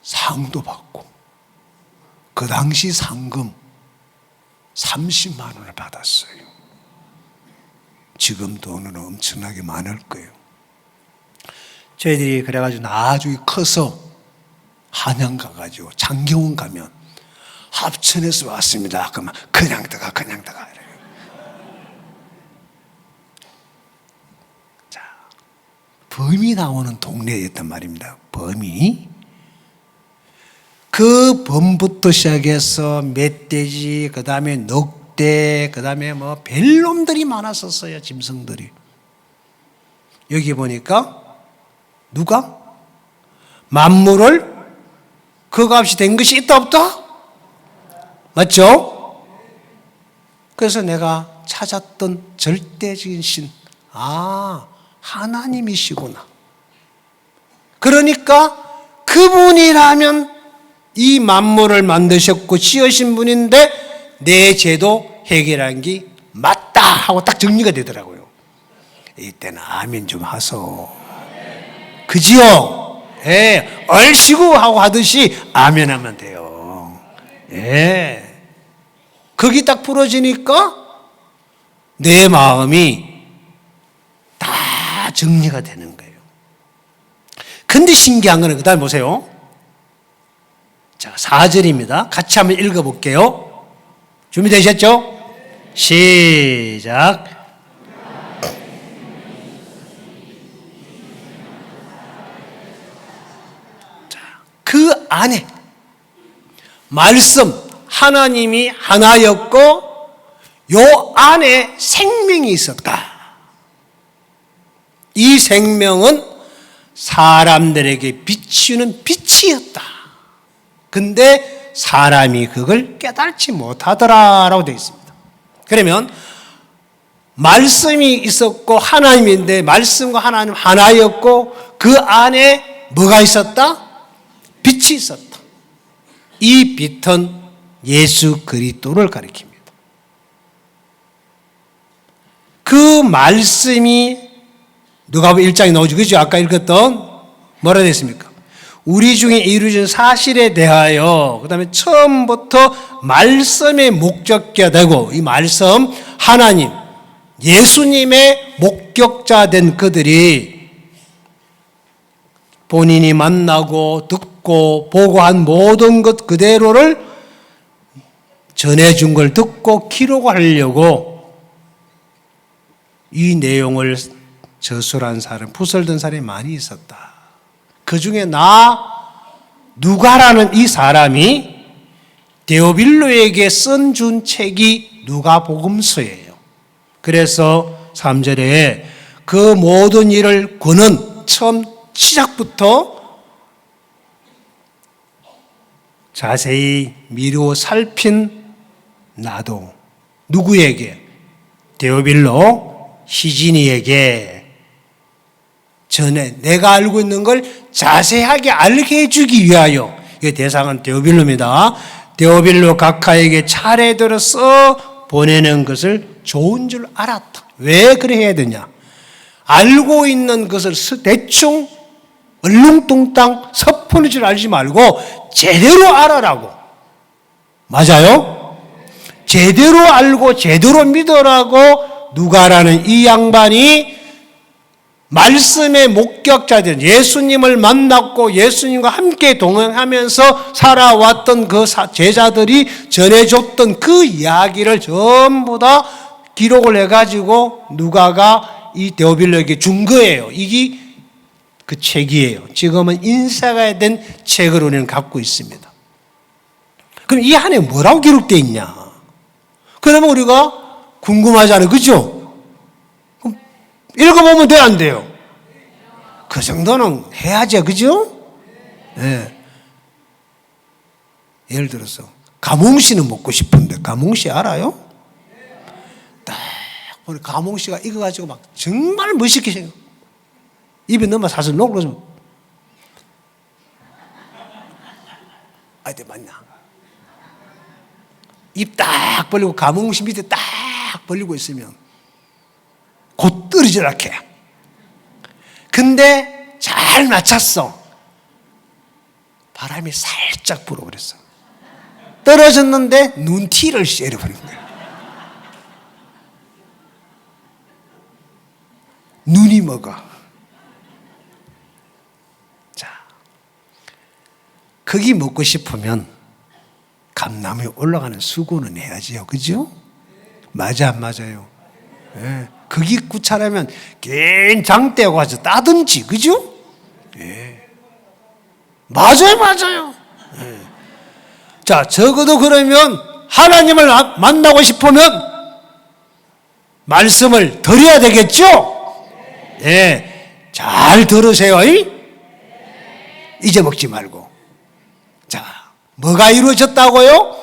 상도 받고 그 당시 상금 30만 원을 받았어요. 지금 돈은 엄청나게 많을 거예요. 저희들이 그래가지고 나중에 커서 한양 가가지고 장경원 가면 합천에서 왔습니다. 그러면 그냥 들어가 이래요. 자, 범이 나오는 동네였단 말입니다. 범이. 그 범부터 시작해서 멧돼지, 그 다음에 늑대, 그 다음에 뭐 별놈들이 많았었어요. 짐승들이. 여기 보니까 누가? 만물을 그 값이 된 것이 있다 없다? 맞죠? 그래서 내가 찾았던 절대적인 신, 하나님이시구나. 그러니까 그분이라면 이 만물을 만드셨고 지으신 분인데 내 죄도 해결한 게 맞다 하고 딱 정리가 되더라고요. 이때는 아멘 좀 하소. 그지요? 예, 얼씨구 하고 하듯이 아멘 하면 돼요. 예. 거기 딱 풀어지니까 내 마음이 다 정리가 되는 거예요. 근데 신기한 거는 그 다음에 보세요. 자, 4절입니다. 같이 한번 읽어볼게요. 준비되셨죠? 시작. 자, 그 안에 말씀 하나님이 하나였고 요 안에 생명이 있었다. 이 생명은 사람들에게 비추는 빛이었다. 근데 사람이 그걸 깨달지 못하더라라고 되어 있습니다. 그러면 말씀이 있었고 하나님인데 말씀과 하나님 하나였고 그 안에 뭐가 있었다? 빛이 있었다. 이 빛은 예수 그리스도를 가리킵니다. 그 말씀이 누가복음 1장에 나오죠. 그죠? 아까 읽었던 뭐라 됐습니까? 우리 중에 이루어진 사실에 대하여 그 다음에 처음부터 말씀의 목적자 되고 이 말씀 하나님 예수님의 목격자 된 그들이 본인이 만나고 듣고 보고 한 모든 것 그대로를 전해준 걸 듣고 기록하려고 이 내용을 저술한 사람, 부설된 사람이 많이 있었다. 그 중에 누가라는 이 사람이 데오빌로에게 쓴 준 책이 누가복음서예요. 그래서 3절에 그 모든 일을 그는 처음 시작부터 자세히 미루어 살핀 나도 누구에게? 데오빌로 시진이에게 전에 내가 알고 있는 걸 자세하게 알게 해주기 위하여, 이 대상은 데오빌로입니다. 데오빌로 각하에게 차례대로 써 보내는 것을 좋은 줄 알았다. 왜 그래 해야 되냐? 알고 있는 것을 대충 얼렁뚱땅 섭하는 줄 알지 말고 제대로 알아라고. 맞아요? 제대로 알고 제대로 믿으라고 누가라는 이 양반이 말씀의 목격자들, 예수님을 만났고 예수님과 함께 동행하면서 살아왔던 그 제자들이 전해줬던 그 이야기를 전부 다 기록을 해가지고 누가가 이 데오빌로에게 준 거예요. 이게 그 책이에요. 지금은 인쇄가 된 책으로 우리는 갖고 있습니다. 그럼 이 안에 뭐라고 기록되어 있냐? 그러면 우리가 궁금하잖아요. 그죠? 그럼 읽어보면 돼요, 안 돼요? 그 정도는 해야죠. 그죠? 네. 예를 들어서 가몽씨는 먹고 싶은데 가몽씨 알아요? 딱 보니 가몽씨가 익어가지고 막 정말 멋있게 생겨. 입에 넣으면 사실 녹으면서 아이들 맞나? 입 딱 벌리고 가몽씨 밑에 딱 벌리고 있으면 곧 떨어지라 해. 근데 잘 맞췄어. 바람이 살짝 불어버렸어. 떨어졌는데 눈티를 째려버린 거야. 눈이 먹어. 자, 거기 먹고 싶으면 감나무에 올라가는 수고는 해야지요. 그죠? 맞아, 안 맞아요? 예. 거기 구차라면 긴 장대고 가서 따든지, 그죠? 예. 맞아요, 맞아요. 예. 자, 적어도 그러면 하나님을 만나고 싶으면 말씀을 들어야 되겠죠? 예. 잘 들으세요. 잊어먹지 말고. 자, 뭐가 이루어졌다고요?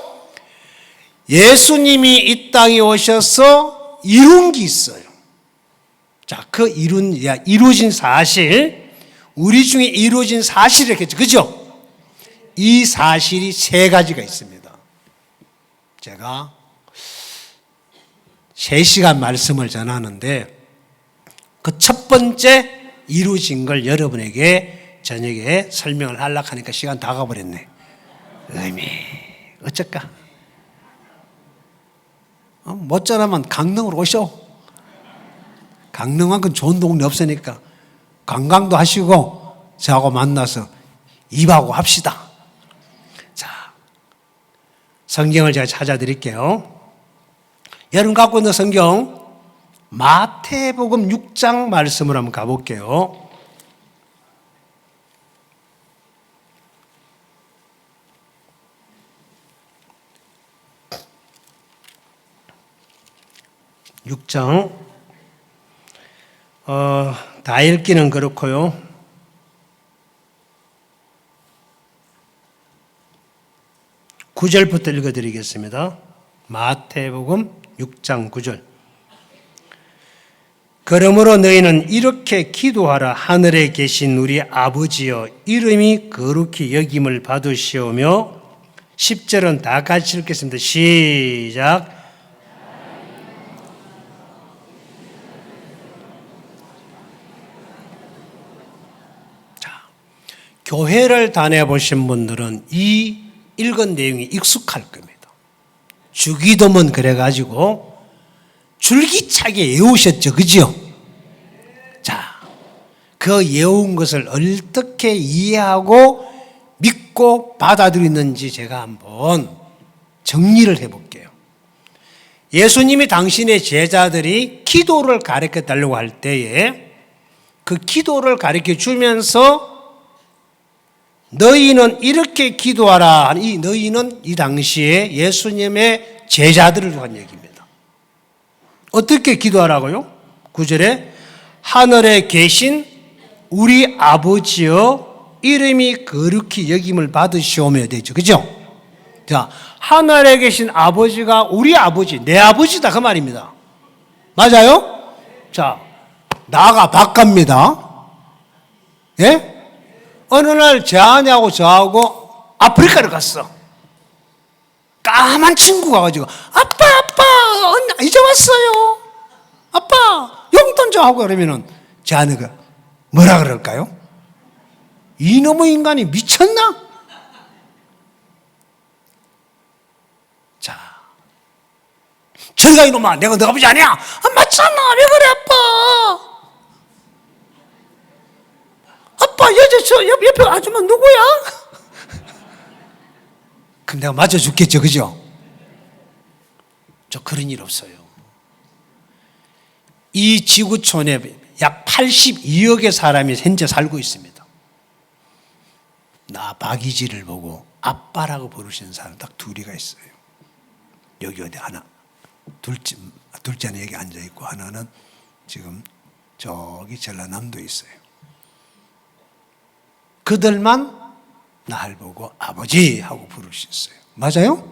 예수님이 이 땅에 오셔서 이룬 게 있어요. 자, 그 이루어진 사실, 우리 중에 이루어진 사실이겠죠. 그죠? 이 사실이 세 가지가 있습니다. 제가 3시간 말씀을 전하는데 그 첫 번째 이루어진 걸 여러분에게 저녁에 설명을 하려고 하니까 시간 다 가버렸네. 어쩔까? 못 전하면 강릉으로 오셔. 강릉만큼 좋은 동네 없으니까 관광도 하시고 저하고 만나서 입하고 합시다. 자, 성경을 제가 찾아드릴게요. 여러분 갖고 있는 성경 마태복음 6장 말씀을 한번 가볼게요. (6장) 다 읽기는 그렇고요. (9절부터) 읽어드리겠습니다. 마태복음 6장 9절. 그러므로 너희는 이렇게 기도하라. 하늘에 계신 우리 아버지여, 이름이 거룩히 여김을 받으시오며. 10절은 다 같이 읽겠습니다. 시작. 교회를 다녀보신 분들은 이 읽은 내용이 익숙할 겁니다. 주기도문 그래가지고 줄기차게 외우셨죠. 그죠? 자, 그 외운 것을 어떻게 이해하고 믿고 받아들이는지 제가 한번 정리를 해볼게요. 예수님이 당신의 제자들이 기도를 가르쳐 달라고 할 때에 그 기도를 가르쳐 주면서 너희는 이렇게 기도하라. 이 너희는 이 당시에 예수님의 제자들을 한 얘기입니다. 어떻게 기도하라고요? 9절에 하늘에 계신 우리 아버지여 이름이 거룩히 여김을 받으시오며 되죠. 그죠? 자, 하늘에 계신 아버지가 우리 아버지, 내 아버지다 그 말입니다. 맞아요? 자, 나가 바깥입니다. 예? 어느 날 제 아내하고 저하고 아프리카를 갔어. 까만 친구가 가지고 아빠 이제 왔어요. 아빠 용돈 좀 하고 그러면은 제 아내가 뭐라 그럴까요? 이놈의 인간이 미쳤나? 자, 저리가 이놈아, 내가 너 아버지 아니야? 맞잖아, 왜 그래 아빠? 아빠 여자 저 옆에 아줌마 누구야? 그럼 내가 맞아 죽겠죠, 그죠? 저 그런 일 없어요. 이 지구촌에 약 82억의 사람이 현재 살고 있습니다. 나 박이지를 보고 아빠라고 부르시는 사람 딱 둘이가 있어요. 여기 어디 하나, 둘째는 여기 앉아 있고 하나는 지금 저기 전라남도에 있어요. 그들만 날 보고 아버지 하고 부르셨어요. 맞아요?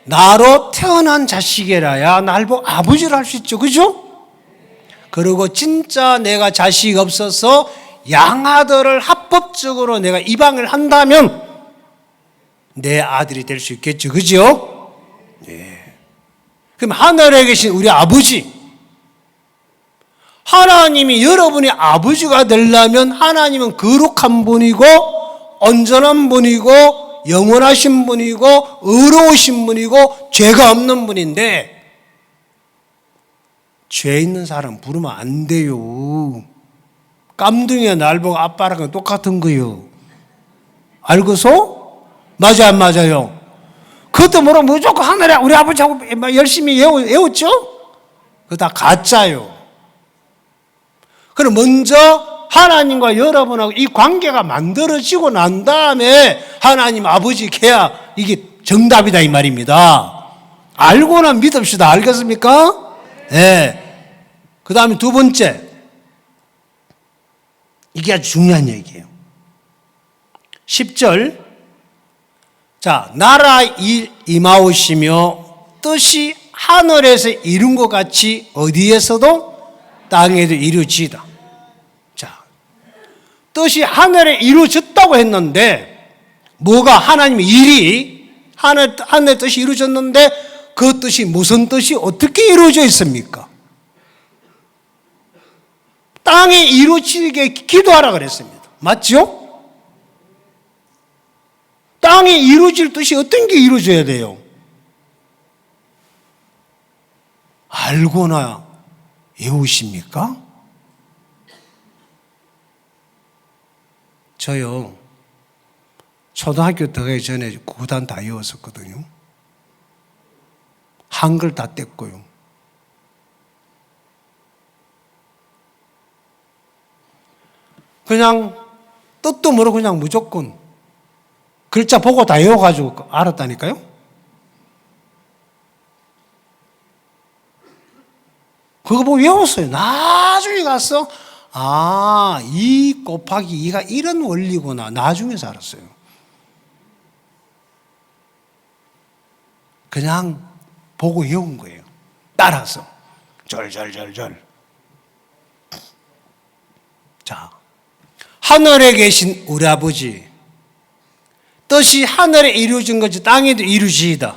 나로 태어난 자식이라야 날 보고 아버지를 할 수 있죠. 그죠? 그리고 진짜 내가 자식 없어서 양아들을 합법적으로 내가 입양을 한다면 내 아들이 될 수 있겠죠. 그죠? 예. 그럼 하늘에 계신 우리 아버지, 하나님이 여러분의 아버지가 되려면 하나님은 거룩한 분이고 온전한 분이고 영원하신 분이고 의로우신 분이고 죄가 없는 분인데 죄 있는 사람 부르면 안 돼요. 깜둥이가 날 보고 아빠랑 똑같은 거요. 알고서? 맞아 안 맞아요? 그것도 뭐라 무조건 하늘에 우리 아버지하고 열심히 외웠죠? 그거 다 가짜요. 그럼 먼저 하나님과 여러분하고 이 관계가 만들어지고 난 다음에 하나님 아버지 해야 이게 정답이다 이 말입니다. 알고나 믿읍시다. 알겠습니까? 네. 그 다음에 두 번째, 이게 아주 중요한 얘기예요. 10절, 자, 나라 임하오시며 뜻이 하늘에서 이룬 것 같이 어디에서도 땅에도 이루어지이다. 자, 뜻이 하늘에 이루어졌다고 했는데 뭐가 하나님의 일이 하늘의 뜻이 이루어졌는데 그 뜻이 무슨 뜻이 어떻게 이루어져 있습니까? 땅에 이루어지게 기도하라 그랬습니다. 맞죠? 땅에 이루어질 뜻이 어떤 게 이루어져야 돼요? 알고나 외우십니까? 저요, 초등학교 들어가기 전에 9단 다 외웠었거든요. 한글 다 뗐고요. 그냥 뜻도 모르고 그냥 무조건 글자 보고 다 외워가지고 알았다니까요. 그거 보고 외웠어요. 나중에 가서 2 곱하기 2가 이런 원리구나. 나중에서 알았어요. 그냥 보고 외운 거예요. 따라서 절절절절. 자, 하늘에 계신 우리 아버지, 뜻이 하늘에 이루어진 것이 땅에도 이루어지이다.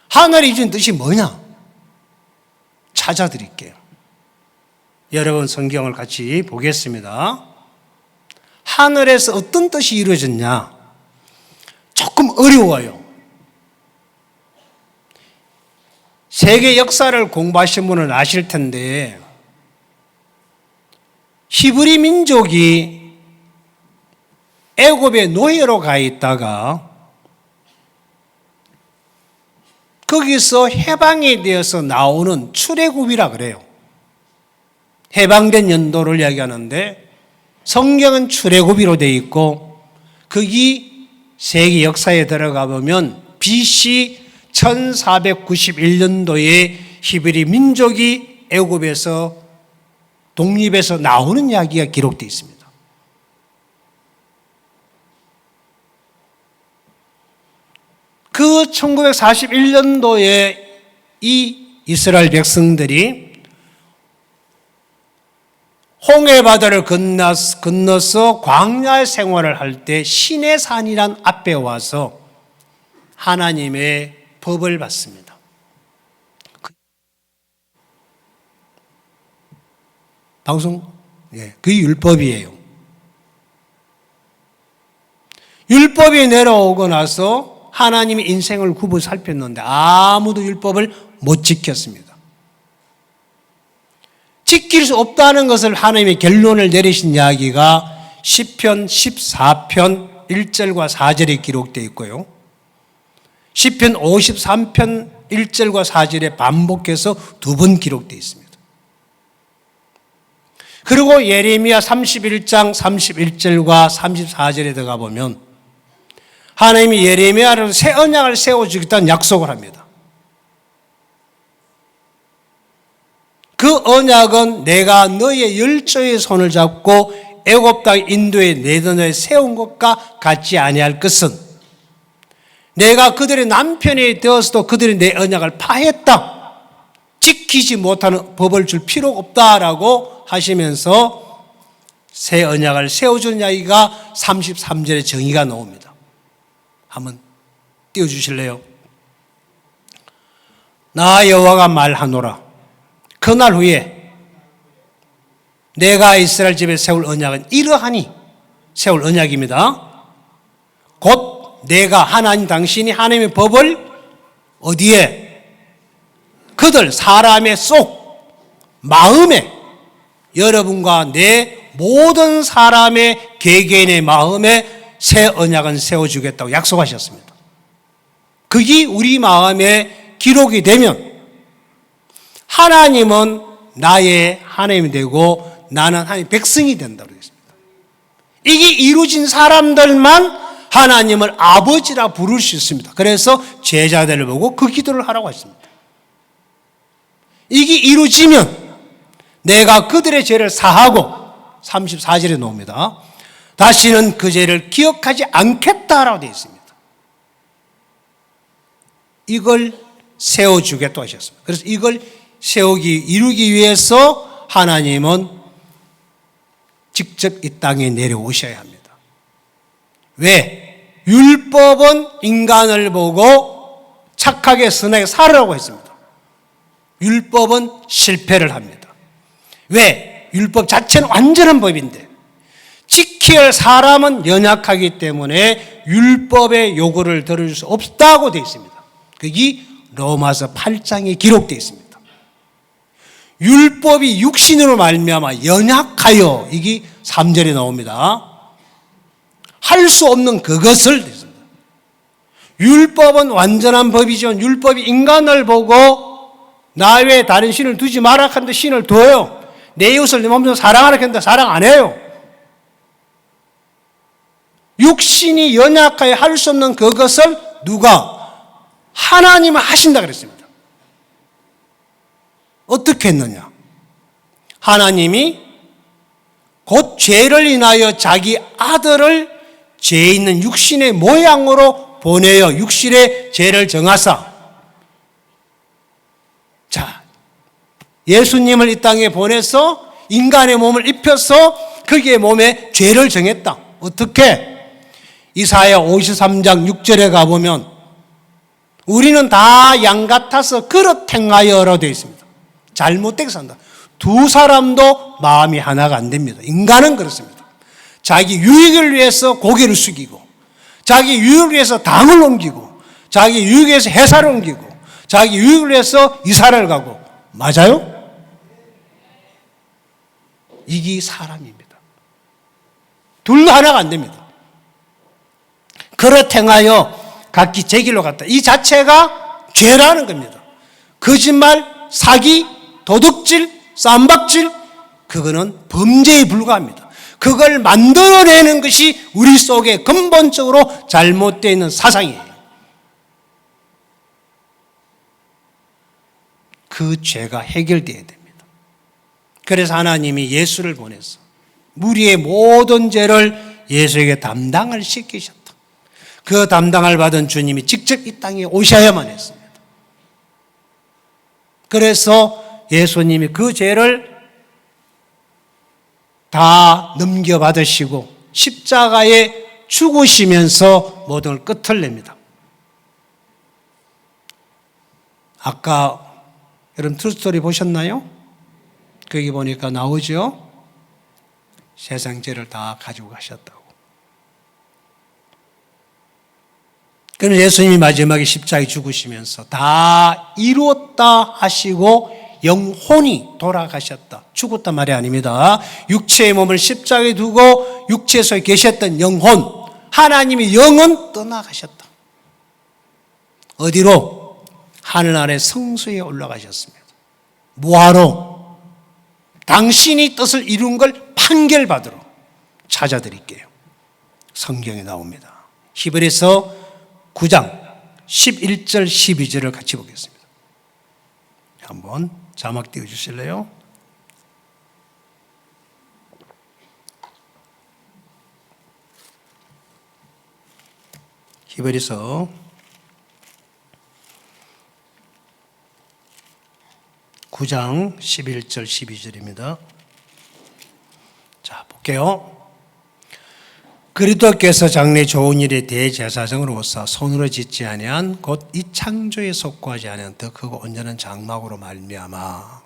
하늘에 이루어진 뜻이 뭐냐? 찾아드릴게요. 여러분 성경을 같이 보겠습니다. 하늘에서 어떤 뜻이 이루어졌냐? 조금 어려워요. 세계 역사를 공부하신 분은 아실 텐데 히브리 민족이 애굽의 노예로 가 있다가 거기서 해방이 되어서 나오는 출애굽이라 그래요. 해방된 연도를 이야기하는데 성경은 출애굽이로 되어 있고 거기 세계 역사에 들어가 보면 BC 1491년도에 히브리 민족이 애굽에서 독립해서 나오는 이야기가 기록되어 있습니다. 그 1941년도에 이 이스라엘 백성들이 홍해바다를 건너서 광야 생활을 할 때 시내산이란 앞에 와서 하나님의 법을 받습니다. 방송? 예, 그게 율법이에요. 율법이 내려오고 나서 하나님이 인생을 굽어 살폈는데 아무도 율법을 못 지켰습니다. 지킬 수 없다는 것을 하나님의 결론을 내리신 이야기가 시편 14편 1절과 4절에 기록되어 있고요. 시편 53편 1절과 4절에 반복해서 두 번 기록되어 있습니다. 그리고 예레미야 31장 31절과 34절에 들어가 보면 하나님이 예레미야를 새 언약을 세워주겠다는 약속을 합니다. 그 언약은 내가 너의 열조의 손을 잡고 애굽 땅 인도에 내던에 세운 것과 같지 아니할 것은 내가 그들의 남편이 되어서도 그들이 내 언약을 파했다. 지키지 못하는 법을 줄 필요가 없다라고 하시면서 새 언약을 세워준 이야기가 33절의 정의가 나옵니다. 한번 띄워주실래요? 나 여호와가 말하노라. 그날 후에 내가 이스라엘 집에 세울 언약은 이러하니, 세울 언약입니다. 곧 내가 하나님 당신이 하나님의 법을 어디에? 그들 사람의 속 마음에, 여러분과 내 모든 사람의 개개인의 마음에 새 언약은 세워주겠다고 약속하셨습니다. 그게 우리 마음에 기록이 되면 하나님은 나의 하나님이 되고 나는 하나님의 백성이 된다고 했습니다. 이게 이루어진 사람들만 하나님을 아버지라 부를 수 있습니다. 그래서 제자들을 보고 그 기도를 하라고 했습니다. 이게 이루어지면 내가 그들의 죄를 사하고 34절에 나옵니다. 다시는 그 죄를 기억하지 않겠다라고 되어 있습니다. 이걸 세워주겠다고 하셨습니다. 그래서 이걸 이루기 위해서 하나님은 직접 이 땅에 내려오셔야 합니다. 왜? 율법은 인간을 보고 착하게 선하게 살으라고 했습니다. 율법은 실패를 합니다. 왜? 율법 자체는 완전한 법인데 지켜야 할 사람은 연약하기 때문에 율법의 요구를 들을 수 없다고 되어 있습니다. 그게 로마서 8장에 기록되어 있습니다. 율법이 육신으로 말미암아 연약하여, 이게 3절에 나옵니다. 할 수 없는 그것을 됐습니다. 율법은 완전한 법이죠. 율법이 인간을 보고 나 외에 다른 신을 두지 마라 하는데 신을 둬요. 내 이웃을 내 몸처럼 사랑하라 했는데 사랑 안 해요. 육신이 연약하여 할 수 없는 그것을 누가? 하나님은 하신다 그랬습니다. 어떻게 했느냐? 하나님이 곧 죄를 인하여 자기 아들을 죄 있는 육신의 모양으로 보내어 육신의 죄를 정하사, 자, 예수님을 이 땅에 보내서 인간의 몸을 입혀서 그의 몸에 죄를 정했다. 어떻게? 이사야 53장 6절에 가보면 우리는 다 양 같아서 그릇 행하여라 되어 있습니다. 잘못되게 산다. 두 사람도 마음이 하나가 안 됩니다. 인간은 그렇습니다. 자기 유익을 위해서 고개를 숙이고, 자기 유익을 위해서 당을 옮기고, 자기 유익을 위해서 회사를 옮기고, 자기 유익을 위해서 이사를 가고. 맞아요? 이게 사람입니다. 둘도 하나가 안 됩니다. 그릇 행하여 각기 제 길로 갔다. 이 자체가 죄라는 겁니다. 거짓말, 사기, 도둑질, 쌈박질, 그거는 범죄에 불과합니다. 그걸 만들어내는 것이 우리 속에 근본적으로 잘못되어 있는 사상이에요. 그 죄가 해결되어야 됩니다. 그래서 하나님이 예수를 보내서 우리의 모든 죄를 예수에게 담당을 시키셨다. 그 담당을 받은 주님이 직접 이 땅에 오셔야만 했습니다. 그래서 예수님이 그 죄를 다 넘겨받으시고 십자가에 죽으시면서 모든 걸 끝을 냅니다. 아까 여러분 트루스토리 보셨나요? 거기 보니까 나오죠? 세상 죄를 다 가지고 가셨다고. 그럼 예수님이 마지막에 십자가에 죽으시면서 다 이루었다 하시고 영혼이 돌아가셨다. 죽었단 말이 아닙니다. 육체의 몸을 십자가에 두고 육체에서 계셨던 영혼, 하나님의 영은 떠나가셨다. 어디로? 하늘 아래 성소에 올라가셨습니다. 뭐하러? 당신이 뜻을 이룬 걸 판결받으러 찾아드릴게요. 성경에 나옵니다. 히브리서 9장 11절 12절을 같이 보겠습니다. 한번 자막 띄워주실래요? 히브리서 9장 11절 12절입니다. 자, 볼게요. 그리스도께서 장래 좋은 일에 대제사장으로서 손으로 짓지 아니한 곧 이 창조에 속하지 아니한 더 크고 온전한 장막으로 말미암아.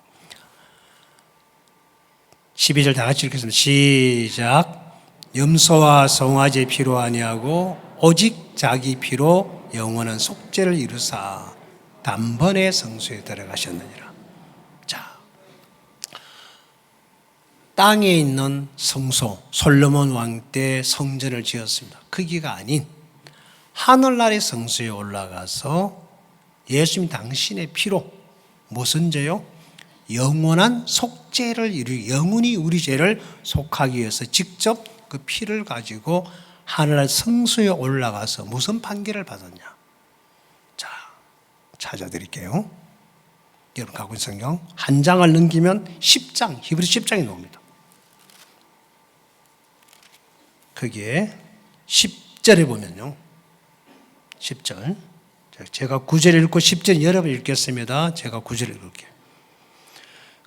12절 다 같이 읽겠습니다. 시작. 염소와 송아지의 피로 아니하고 오직 자기 피로 영원한 속죄를 이루사 단번에 성소에 들어가셨느니라. 자, 땅에 있는 성소, 솔로몬 왕 때 성전을 지었습니다. 크기가 아닌 하늘나라의 성소에 올라가서 예수님 당신의 피로 무슨 죄요? 영원한 속죄를 이루기, 영원히 우리 죄를 속하기 위해서 직접 그 피를 가지고 하늘나라 성소에 올라가서 무슨 판결을 받았냐? 자, 찾아드릴게요. 여러분 갖고 있는 성경 한 장을 넘기면 10장, 히브리 10장이 나옵니다. 거기에 10절에 보면요. 10절. 제가 9절 읽고 10절 여러분 읽겠습니다. 제가 9절 읽을게요.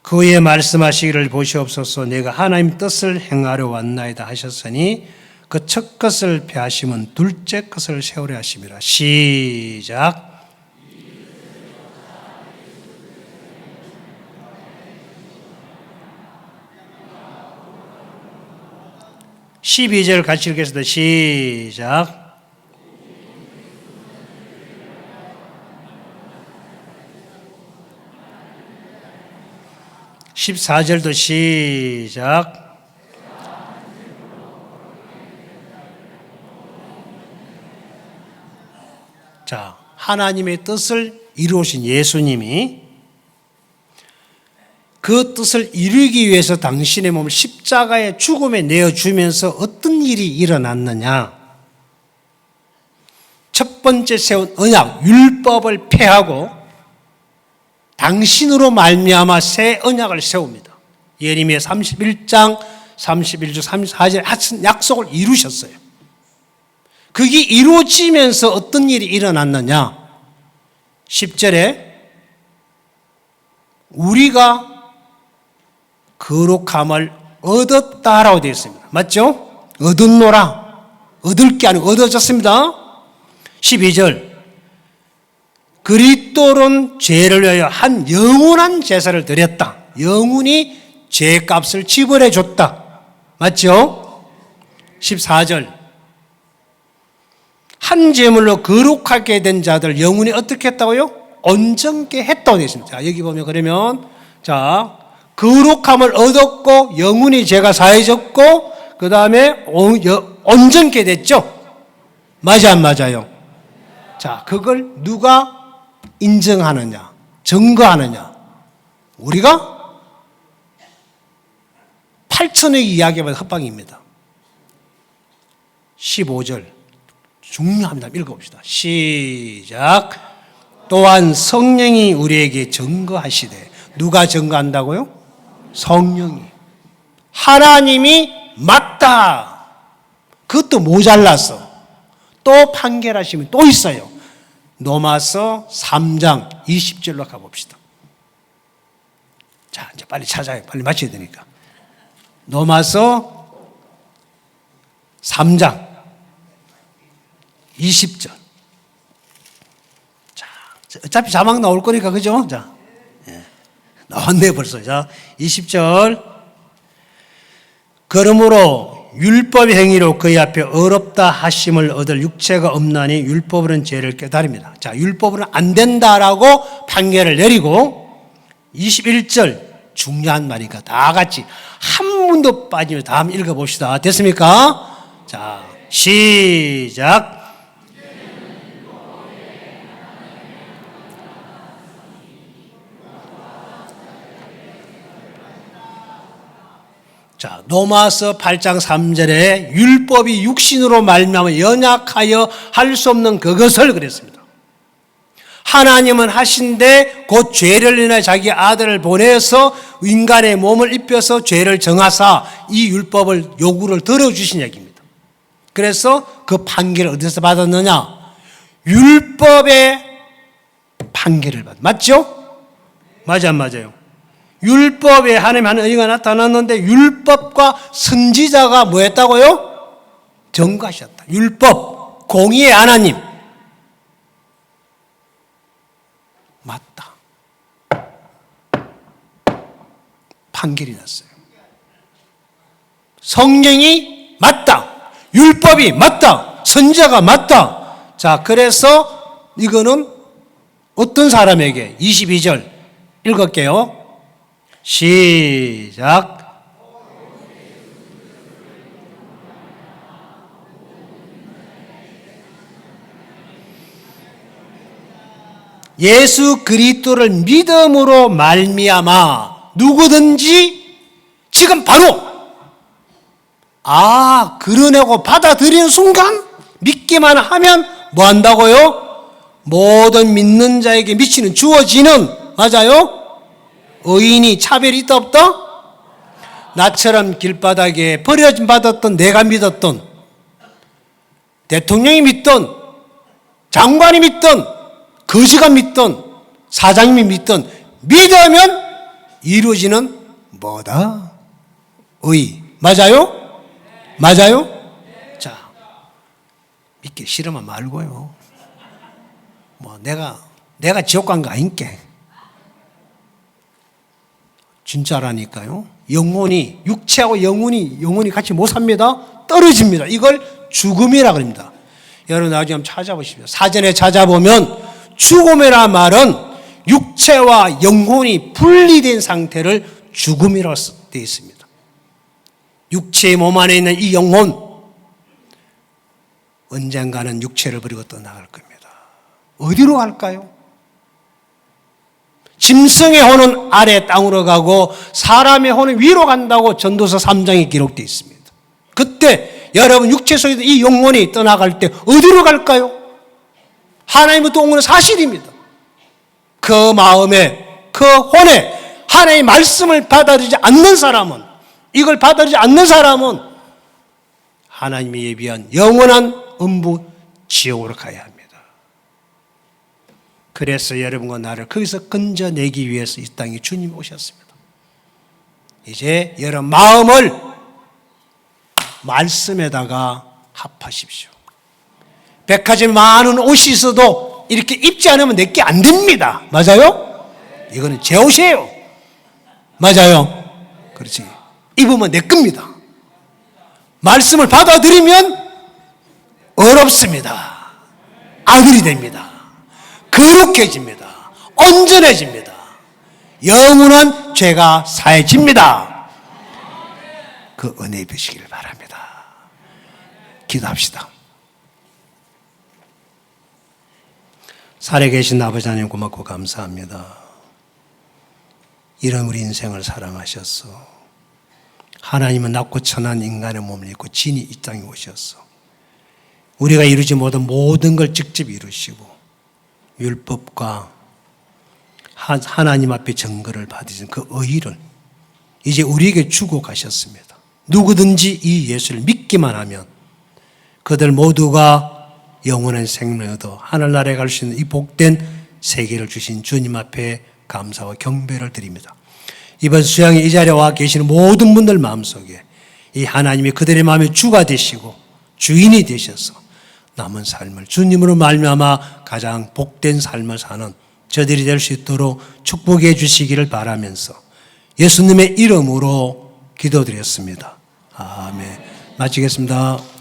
그의 말씀하시기를 보시옵소서 내가 하나님 뜻을 행하려 왔나이다 하셨으니 그 첫 것을 폐하시면 둘째 것을 세우려 하심이라. 시작. 12절 같이 읽겠습니다. 시작. 14절도 시작. 자, 하나님의 뜻을 이루신 예수님이 그 뜻을 이루기 위해서 당신의 몸을 십자가의 죽음에 내어주면서 어떤 일이 일어났느냐? 첫 번째 세운 언약, 율법을 폐하고 당신으로 말미암아 새 언약을 세웁니다. 예레미야 31장 31절 34절에 하신 약속을 이루셨어요. 그게 이루어지면서 어떤 일이 일어났느냐? 10절에 우리가 거룩함을 얻었다라고 되어 있습니다. 맞죠? 얻었노라. 얻을 게 아니고 얻어졌습니다. 12절 그리스도는 죄를 위하여 한 영원한 제사를 드렸다. 영원히 죄값을 지불해 줬다. 맞죠? 14절 한 제물로 거룩하게 된 자들 영원히 어떻게 했다고요? 온전케 했다고 되어 있습니다. 자, 여기 보면 그러면 자 거룩함을 얻었고 영원히 죄가 사해졌고 그 다음에 온전케 됐죠? 맞아 안 맞아요? 자, 그걸 누가 인정하느냐, 증거하느냐? 우리가 8천의 이야기만 헛방입니다. 15절 중요합니다. 읽어봅시다. 시작. 또한 성령이 우리에게 증거하시되. 누가 증거한다고요? 성령이. 하나님이 맞다. 그것도 모자랐어. 또 판결하시면 또 있어요. 로마서 3장 20절로 가봅시다. 자, 이제 빨리 찾아요. 빨리 맞춰야 되니까. 로마서 3장 20절. 자, 어차피 자막 나올 거니까, 그죠? 자, 예. 나왔네, 벌써. 자, 20절. 그러므로 율법의 행위로 그의 앞에 어렵다 하심을 얻을 육체가 없나니 율법으로는 죄를 깨달습니다. 자, 율법으로는 안 된다라고 판결을 내리고 21절 중요한 말이니까 다 같이 한 문도 빠지면 다 한번 읽어봅시다. 됐습니까? 자, 시작. 자, 로마서 8장 3절에 율법이 육신으로 말미암아 연약하여 할 수 없는 그것을 그랬습니다. 하나님은 하신데 곧 죄를 인하여 자기 아들을 보내서 인간의 몸을 입혀서 죄를 정하사 이 율법을 요구를 들어주신 얘기입니다. 그래서 그 판결을 어디서 받았느냐? 율법의 판결을 받았다. 맞죠? 맞아, 맞아요. 율법에 하나님 하는 의가 나타났는데 율법과 선지자가 뭐 했다고요? 증거하셨다. 율법, 공의의 하나님. 맞다. 판결이 났어요. 성경이 맞다. 율법이 맞다. 선지자가 맞다. 자, 그래서 이거는 어떤 사람에게 22절 읽을게요. 시작. 예수 그리스도를 믿음으로 말미암아 누구든지 지금 바로 그러내고 받아들이는 순간 믿기만 하면 뭐 한다고요? 모든 믿는 자에게 미치는 주어지는, 맞아요? 의인이 차별이 있다 없다? 나처럼 길바닥에 버려짐 받았던, 내가 믿었던, 대통령이 믿던, 장관이 믿던, 거지가 믿던, 사장님이 믿던, 믿으면 이루어지는 뭐다? 의. 맞아요? 맞아요? 자, 믿기 싫으면 말고요. 뭐 내가 지옥 간 거 아닌게. 진짜라니까요. 영혼이, 육체하고 영혼이 같이 못 삽니다. 떨어집니다. 이걸 죽음이라 그럽니다. 여러분 나중에 한번 찾아보십시오. 사전에 찾아보면 죽음이라 말은 육체와 영혼이 분리된 상태를 죽음이라고 되어 있습니다. 육체의 몸 안에 있는 이 영혼, 언젠가는 육체를 버리고 떠나갈 겁니다. 어디로 갈까요? 짐승의 혼은 아래 땅으로 가고 사람의 혼은 위로 간다고 전도서 3장에 기록되어 있습니다. 그때 여러분 육체 속에 이 영혼이 떠나갈 때 어디로 갈까요? 하나님부터 온 건 사실입니다. 그 마음에, 그 혼에 하나님의 말씀을 받아들이지 않는 사람은, 이걸 받아들이지 않는 사람은 하나님이 예비한 영원한 음부 지옥으로 가야 합니다. 그래서 여러분과 나를 거기서 건져내기 위해서 이 땅에 주님이 오셨습니다. 이제 여러분 마음을 말씀에다가 합하십시오. 백화점에 많은 옷이 있어도 이렇게 입지 않으면 내게 안 됩니다. 맞아요? 이거는 제 옷이에요. 맞아요? 그렇지. 입으면 내 겁니다. 말씀을 받아들이면 어렵습니다. 아들이 됩니다. 거룩해집니다. 온전해집니다. 영원한 죄가 사해집니다. 그 은혜 입으시길 바랍니다. 기도합시다. 살아계신 아버지 하나님 고맙고 감사합니다. 이런 우리 인생을 사랑하셨어. 하나님은 낮고 천한 인간의 몸을 입고 진히 이 땅에 오셨어. 우리가 이루지 못한 모든 걸 직접 이루시고 율법과 하나님 앞에 증거를 받으신 그 의의를 이제 우리에게 주고 가셨습니다. 누구든지 이 예수를 믿기만 하면 그들 모두가 영원한 생명을 얻어 하늘나라에 갈 수 있는 이 복된 세계를 주신 주님 앞에 감사와 경배를 드립니다. 이번 수양의 이 자리에 와 계시는 모든 분들 마음속에 이 하나님이 그들의 마음의 주가 되시고 주인이 되셔서 남은 삶을 주님으로 말미암아 가장 복된 삶을 사는 저들이 될 수 있도록 축복해 주시기를 바라면서 예수님의 이름으로 기도드렸습니다. 아멘. 마치겠습니다.